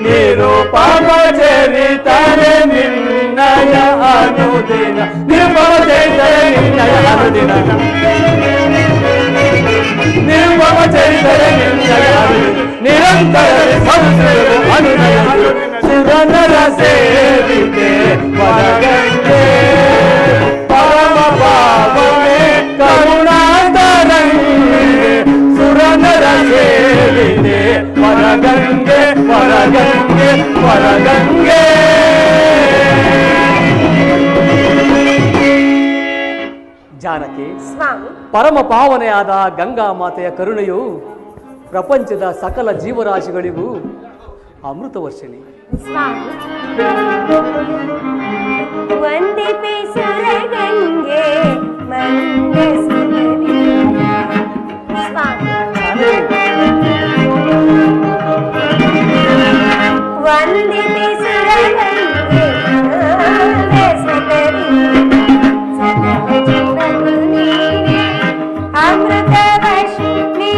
ನಿರುಪಮ ಚರಿತಲೆ ನಿನ್ನಯ ಅನುದಿನ, ನಿರುಪಮ ಚರಿತಲೆ ನಿನ್ನಯ ಅನುದಿನ, ನಿರುಪಮ ಚರಿತಲೆ ನಿನ್ನಯ ಅನುದಿನ, ನಿರಂತರ ಸಂಸ್ಕೃತ ಅನುನಯ ಸುರನರ ಸೇವಿಕೆ ವನಗಂಗೆ, ಪರಮ ಪಾವನೆ ಕರುಣಾಧರಣ್ಯೆ, ಸುರನರ ಸೇವಿಕೆ ವನಗಂಗೆ ವನಗಂಗೆ ವನಗಂಗೆ. ಜಾನಕಿ, ಸ್ವಾಮಿ. ಪರಮ ಪಾವನೆಯಾದ ಗಂಗಾ ಮಾತೆಯ ಕರುಣೆಯು ಪ್ರಪಂಚದ ಸಕಲ ಜೀವರಾಶಿಗಳಿಗೂ ಅಮೃತ ವರ್ಷಿಣಿ. ಸ್ವಾಮಿ. ವಂದಿಪೆ ಸುರಗಂಗೆ ಮಂದಸುರವಿ. ಸ್ವಾಮಿ. ವಂದಿಪೆ ಸುರಗಂಗೆ ಮಂದಸುರವಿ, ಸಕಲ ಜೀವನು ನೀನೆ ಅಮೃತ ವರ್ಷಿಣಿ.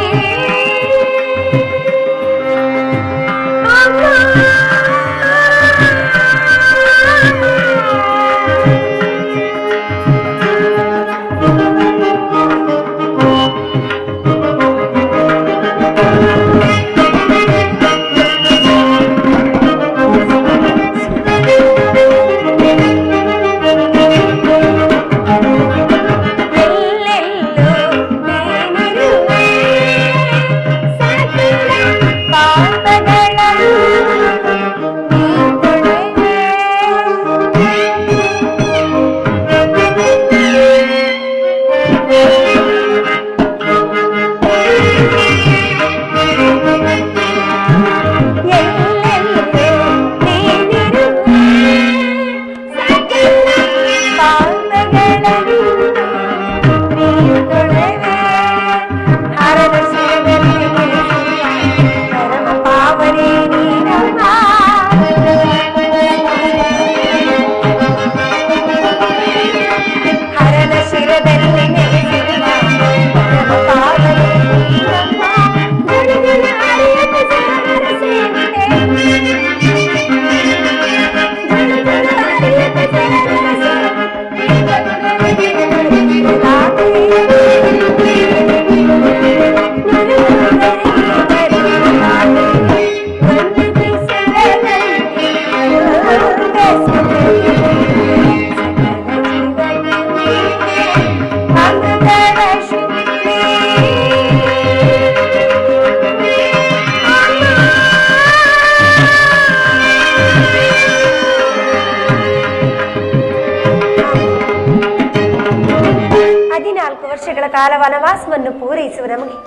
ಕಾಲ ವನವಾಸವನ್ನು ಪೂರೈಸುವ ನಮಗೆ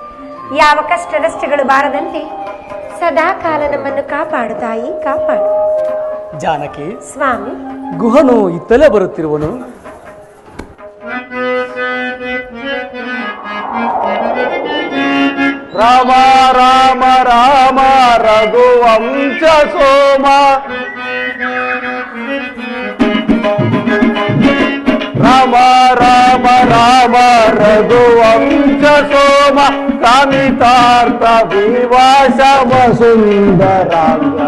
ಯಾವ ಕಷ್ಟ ನಷ್ಟಗಳು ಬಾರದಂತೆ ಸದಾ ಕಾಲ ನಮ್ಮನ್ನು ಕಾಪಾಡು ತಾಯಿ, ಕಾಪಾಡು. ಜಾನಕಿ, ಸ್ವಾಮಿ, ಗುಹನು ಇತ್ತಲೇ ಬರುತ್ತಿರುವನು. ರಾಮ ರಾಮ ರಾಮ ರಘುವಂಶ ಸೋಮ ರಾಮ ರಾಮ ರಾಮ ರಘುವಂಶ ಸೋಮ ಕಾಮಿತಾರ್ಥ ವಿವಾಸಮ ಸುಂದರಾಂಗ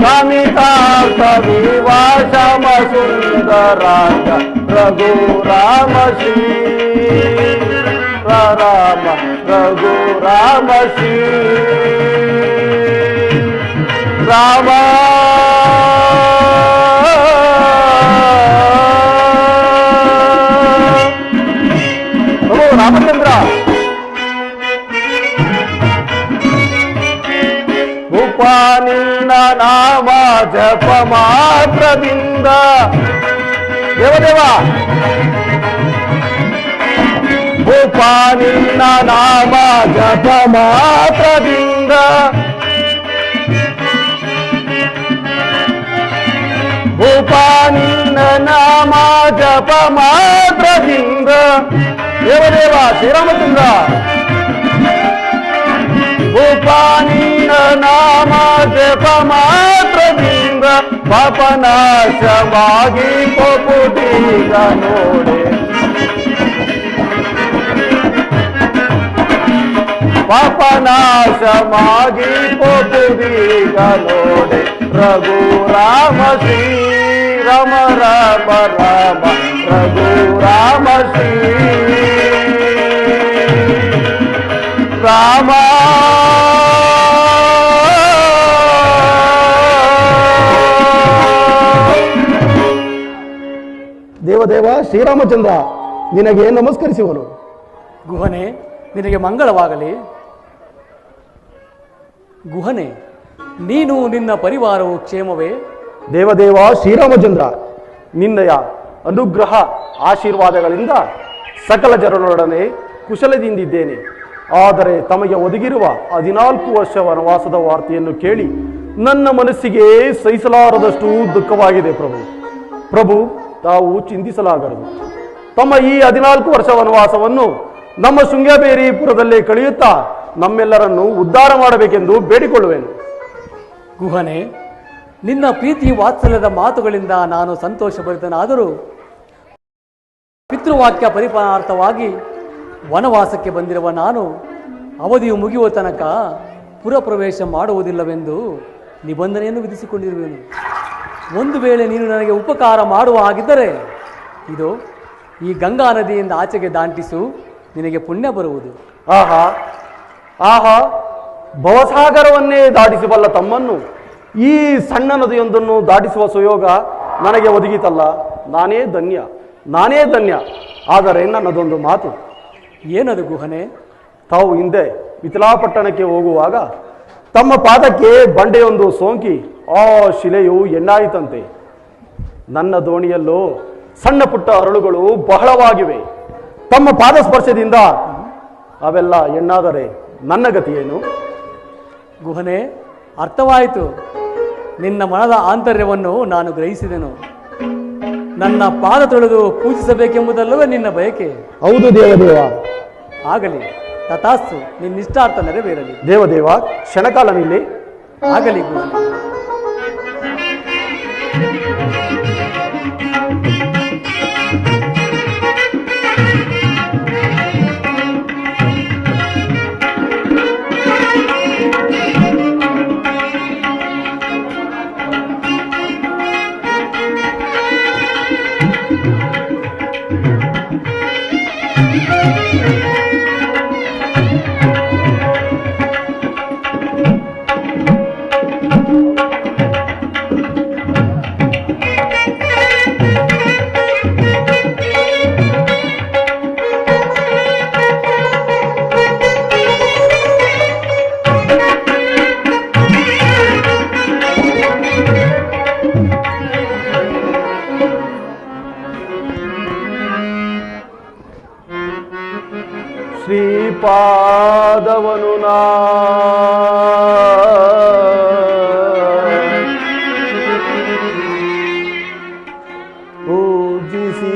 ಕಾಮಿತಾರ್ಥ ವಿವಾಸಮ ಸುಂದರಾಂಗ ರಘು ರಾಮ ಶ್ರೀ ರಾಮ ರಘು ರಾಮ ಶ್ರೀ ರಾಮ ರಾಮಚಂದ್ರ ಉಪಾನಿನ್ನ ನಾಮ ಜಪ ಮಾತ್ರದಿಂದ ದೇವದೇವ ಉಪಾನಿನ್ನ ನಾಮ ಜಪ ಮಾತ್ರದಿಂದ ಉಪಾನಿನ್ನ ನಾಮ ಜಪ ಮಾತ್ರದಿಂದ ದೇವದೇವ ಶ್ರೀರಾಮಚಂದ್ರ ಉಪಾನಿನ್ನ ನಾಮ ಜಪ ಮಾತ್ರದಿಂದ ಪಾಪನಾಶವಾಗಿ ಪೋಪುಟೀಗ ನೋಡೆ ಪಾಪನಾಶವಾಗಿ ಪೋಪುಟೀಗ ನೋಡೆ ರಘು ರಾಮ ಶ್ರೀ ರಾಮ ರಾಮ ರಾಮ ರಘು ರಾಮ ಶ್ರೀ ರಾಮ ದೇವದೇವ ಶ್ರೀರಾಮಚಂದ್ರ ನಿನಗೆ ನಮಸ್ಕರಿಸುವನು. ಗುಹನೆ, ನಿನಗೆ ಮಂಗಳವಾಗಲಿ. ಗುಹನೆ, ನೀನು ನಿನ್ನ ಪರಿವಾರವು ಕ್ಷೇಮವೇ? ದೇವದೇವ ಶ್ರೀರಾಮಚಂದ್ರ ನಿನ್ನಯ ಅನುಗ್ರಹ ಆಶೀರ್ವಾದಗಳಿಂದ ಸಕಲ ಜನರೊಡನೆ ಕುಶಲದಿಂದಿದ್ದೇನೆ. ಆದರೆ ತಮಗೆ ಒದಗಿರುವ 14 ವರ್ಷ ವನವಾಸದ ವಾರ್ತೆಯನ್ನು ಕೇಳಿ ನನ್ನ ಮನಸ್ಸಿಗೆ ಸಹಿಸಲಾರದಷ್ಟು ದುಃಖವಾಗಿದೆ ಪ್ರಭು. ಪ್ರಭು, ತಾವು ಚಿಂತಿಸಲಾಗದು. ತಮ್ಮ ಈ 14 ವರ್ಷ ವನವಾಸವನ್ನು ನಮ್ಮ ಶೃಂಗಬೇರಿಪುರದಲ್ಲೇ ಕಳೆಯುತ್ತಾ ನಮ್ಮೆಲ್ಲರನ್ನು ಉದ್ಧಾರ ಮಾಡಬೇಕೆಂದು ಬೇಡಿಕೊಳ್ಳುವೆನು. ಗುಹನೆ, ನಿನ್ನ ಪ್ರೀತಿ ವಾತ್ಸಲ್ಯದ ಮಾತುಗಳಿಂದ ನಾನು ಸಂತೋಷಭರಿತನಾದರೂ ಪಿತೃವಾಕ್ಯ ಪರಿಪಾರ್ಥವಾಗಿ ವನವಾಸಕ್ಕೆ ಬಂದಿರುವ ನಾನು ಅವಧಿಯು ಮುಗಿಯುವ ತನಕ ಪುರಪ್ರವೇಶ ಮಾಡುವುದಿಲ್ಲವೆಂದು ನಿಬಂಧನೆಯನ್ನು ವಿಧಿಸಿಕೊಂಡಿರುವೆನು. ಒಂದು ವೇಳೆ ನೀನು ನನಗೆ ಉಪಕಾರ ಮಾಡುವ ಹಾಗಿದ್ದರೆ ಇದು ಈ ಗಂಗಾ ನದಿಯಿಂದ ಆಚೆಗೆ ದಾಂಟಿಸು, ನಿನಗೆ ಪುಣ್ಯ ಬರುವುದು. ಆಹಾ ಆಹಾ, ಭವಸಾಗರವನ್ನೇ ದಾಟಿಸಬಲ್ಲ ತಮ್ಮನ್ನು ಈ ಸಣ್ಣ ನದಿಯೊಂದನ್ನು ದಾಟಿಸುವ ಸುಯೋಗ ನನಗೆ ಒದಗಿತಲ್ಲ. ನಾನೇ ಧನ್ಯ. ಆದರೆ ನನ್ನದೊಂದು ಮಾತು. ಏನದು ಗುಹನೆ? ತಾವು ಹಿಂದೆ ಮಿಥಿಲಾಪಟ್ಟಣಕ್ಕೆ ಹೋಗುವಾಗ ತಮ್ಮ ಪಾದಕ್ಕೆ ಬಂಡೆಯೊಂದು ಸೋಂಕಿ ಆ ಶಿಲೆಯು ಎಣ್ಣಾಯಿತಂತೆ. ನನ್ನ ದೋಣಿಯಲ್ಲೂ ಸಣ್ಣ ಪುಟ್ಟ ಅರಳುಗಳು ಬಹಳವಾಗಿವೆ. ತಮ್ಮ ಪಾದ ಸ್ಪರ್ಶದಿಂದ ಅವೆಲ್ಲ ಎಣ್ಣಾದರೆ ನನ್ನ ಗತಿಯೇನು? ಗುಹನೆ, ಅರ್ಥವಾಯಿತು. ನಿನ್ನ ಮನದ ಆಂತರ್ಯವನ್ನು ನಾನು ಗ್ರಹಿಸಿದೆನು. ನನ್ನ ಪಾದ ತೊಳೆದು ಪೂಜಿಸಬೇಕೆಂಬುದಲ್ಲವೇ ನಿನ್ನ ಬಯಕೆ? ಹೌದು ದೇವದೇವ. ಆಗಲಿ, ತಥಾಸ್ತು, ನಿನ್ನಿಷ್ಟಾರ್ಥ ನೆರವೇರಲಿ. ದೇವದೇವ, ಕ್ಷಣಕಾಲ ನಿಲ್ಲಿ. ಆಗಲಿ ಗುಹನೆ. ಗುರುಪಾದವನು ನಾ ಪೂಜಿಸಿ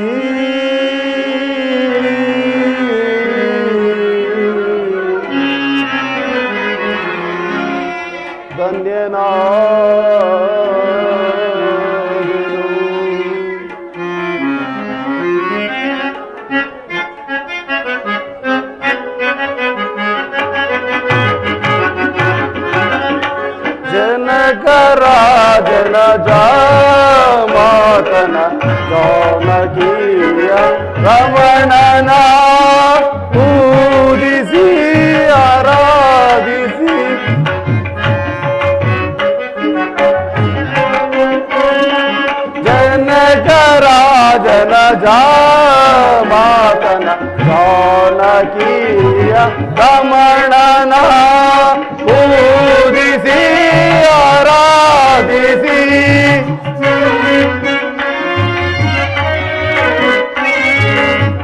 ಜನಕರಾಜನ ಜಾಮಾತನ ಜಾನಕೀಯ ರಮಣನ ಪೂಜಿಸಿ ಆರಾಧಿಸಿ ಜನಕರಾಜನ ಜಾಮಾತನ ಜಾನಕೀಯ ರಮಣನ ಪೂಜಿಸಿ ಆರಾಧಿಸಿ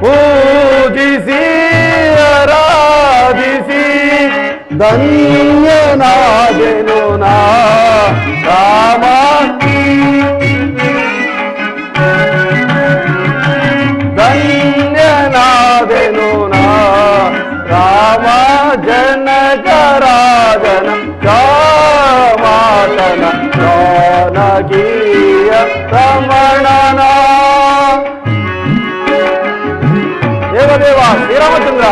ಪೂಜಿಸಿ ಆರಾಧಿಸಿ ಧನ್ಯನಾದೆನು ನಾ ರಾಮ ಧನ್ಯನಾದೆನು ನಾ ರಾಮ ಜನಕರಾಜನ ಜಾಮಾತನ ಜಾನಕೀಯ ರಮಣನ ದೇವದೇವ ಶ್ರೀರಾಮಚಂದ್ರ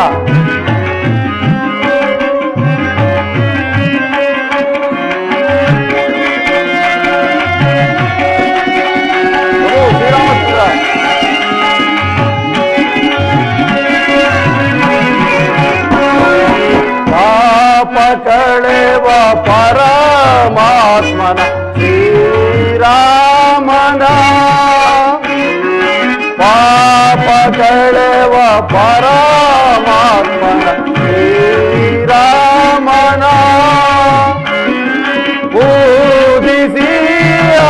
ಕಳೆವ ಪರಮಾತ್ಮನ ಶ್ರೀರಾಮನ ಪಾಪ ಕಳೆವ ಪರಮಾತ್ಮನ ಶ್ರೀರಾಮನ ಪೂಜಿಸಿ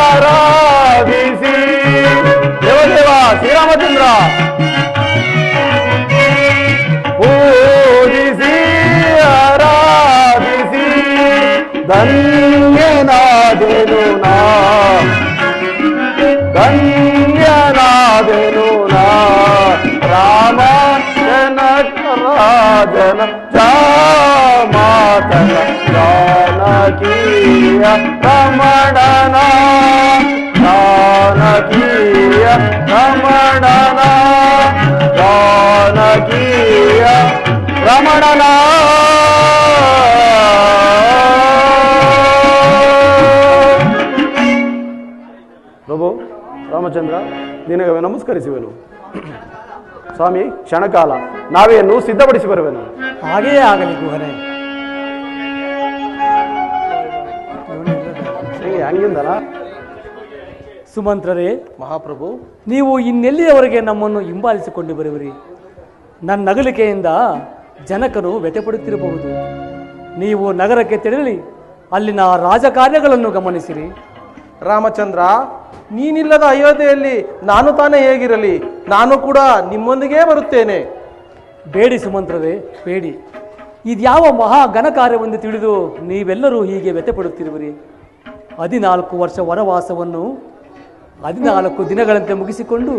ಆರಾಧಿಸಿ ದೇವದೇವ ಶ್ರೀರಾಮಚಂದ್ರ ಪೂಜಿಸಿ ಆರಾಧಿಸಿ ಧನ್ಯನಾದೆನು ನಾ ಧನ್ಯನಾದೆನು ನಾ ರಾಮ ಜನಕರಾಜನ ಜಾಮಾತನ ಜಾನಕೀಯ ರಮಣನ ಜಾನಕೀಯ ರಮಣನ ಜಾನಕೀಯ ರಮಣನ ಪ್ರಭು ರಾಮಚಂದ್ರ ನಿನಗೆ ನಮಸ್ಕರಿಸುವೆನು. ಸ್ವಾಮಿ ಕ್ಷಣಕಾಲ ನಾವೇನು ಸಿದ್ಧಪಡಿಸಿ ಬರುವೆನು. ಹಾಗೆಯೇ ಆಗಲಿ ಗುಹನೆ. ಹಂಗಿಂದನ ಸುಮಂತ್ರರೇ, ಮಹಾಪ್ರಭು, ನೀವು ಇನ್ನೆಲ್ಲಿಯವರೆಗೆ ನಮ್ಮನ್ನು ಹಿಂಬಾಲಿಸಿಕೊಂಡು ಬರುವಿರಿ? ನನ್ನ ಅಗಲಿಕೆಯಿಂದ ಜನಕನು ವ್ಯಥೆಪಡುತ್ತಿರಬಹುದು. ನೀವು ನಗರಕ್ಕೆ ತೆರಳಿ ಅಲ್ಲಿನ ರಾಜಕಾರ್ಯಗಳನ್ನು ಗಮನಿಸಿರಿ. ರಾಮಚಂದ್ರ, ನೀನಿಲ್ಲದ ಅಯೋಧ್ಯೆಯಲ್ಲಿ ನಾನು ತಾನೇ ಹೇಗಿರಲಿ? ನಾನು ಕೂಡ ನಿಮ್ಮೊಂದಿಗೆ ಬರುತ್ತೇನೆ. ಬೇಡಿ ಸುಮಂತ್ರರೇ, ಬೇಡಿ. ಇದ್ಯಾವ ಮಹಾ ಘನ ಕಾರ್ಯವೆಂದು ತಿಳಿದು ನೀವೆಲ್ಲರೂ ಹೀಗೆ ವ್ಯಥೆಪಡುತ್ತಿರುವಿರಿ? 14 ವರ್ಷ ವನವಾಸವನ್ನು 14 ದಿನಗಳಂತೆ ಮುಗಿಸಿಕೊಂಡು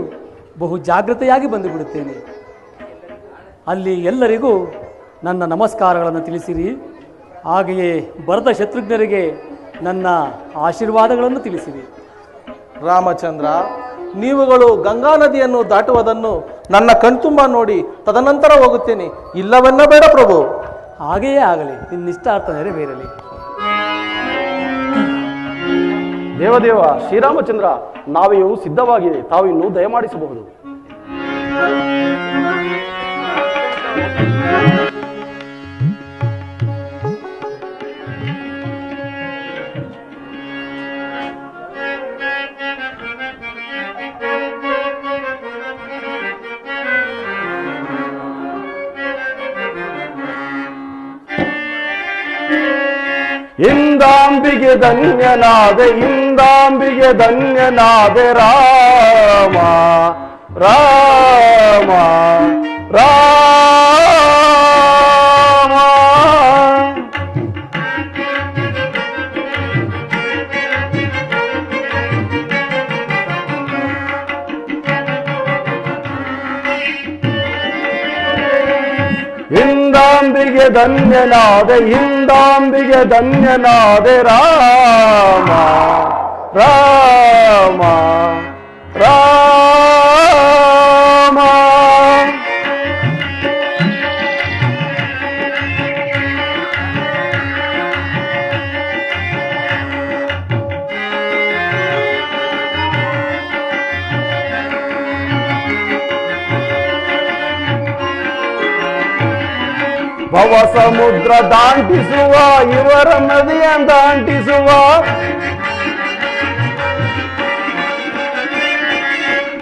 ಬಹು ಜಾಗ್ರತೆಯಾಗಿ ಬಂದು ಬಿಡುತ್ತೇನೆ. ಅಲ್ಲಿ ಎಲ್ಲರಿಗೂ ನನ್ನ ನಮಸ್ಕಾರಗಳನ್ನು ತಿಳಿಸಿರಿ. ಹಾಗೆಯೇ ಭರತ ಶತ್ರುಘ್ನರಿಗೆ ನನ್ನ ಆಶೀರ್ವಾದಗಳನ್ನು ತಿಳಿಸಿರಿ. ರಾಮಚಂದ್ರ, ನೀವುಗಳು ಗಂಗಾ ನದಿಯನ್ನು ದಾಟುವುದನ್ನು ನನ್ನ ಕಣ್ತುಂಬ ನೋಡಿ ತದನಂತರ ಹೋಗುತ್ತೇನೆ. ಇಲ್ಲವೆನ್ನ ಬೇಡ ಪ್ರಭು. ಹಾಗೆಯೇ ಆಗಲಿ, ನಿನ್ನಿಷ್ಟಾರ್ಥ ನೆರವೇರಲಿ. ದೇವದೇವ ಶ್ರೀರಾಮಚಂದ್ರ, ನಾವೆಯೂ ಸಿದ್ಧವಾಗಿದೆ. ತಾವಿನ್ನೂ ದಯಮಾಡಿಸಬಹುದು. ಇಂದಾಂಬಿಗೆ ಧನ್ಯನಾದೆ, ಇಂದಾಂಬಿಗೆ ಧನ್ಯನಾದೆ ರಾಮ ರಾಮ ರಾಮ. ಧನ್ಯನಾದೆ ಇಂದಾಂಬಿಗೆ ಧನ್ಯನಾದೆ ರಾಮ ರಾಮ ರಾಮ. ಭವ ಸಮುದ್ರ ದಾಂಟಿಸುವ ಇವರ ನದಿಯ ದಾಂಟಿಸುವ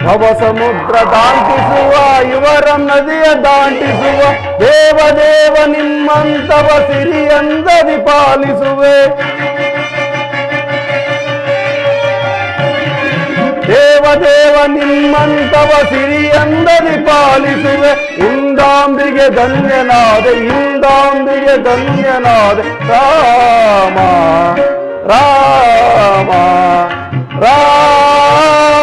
ಭವ ಸಮುದ್ರ ದಾಂಟಿಸುವ ಇವರ ನದಿಯ ದಾಂಟಿಸುವ ದೇವದೇವ ನಿಮ್ಮಂತವ ಸಿರಿಯಂದದಿ ಪಾಲಿಸುವೆ ದೇವದೇವ ನಿಮ್ಮಂತವ ಸಿರಿಯಂದದಿ ಪಾಲಿಸುವೆ ಇಂದಾಂಬಿಗೆ ಧನ್ಯನಾದೆ ಇಂದಾಂಬಿಗೆ ಧನ್ಯನಾದೆ ರಾಮ ರಾಮ ರಾಮ.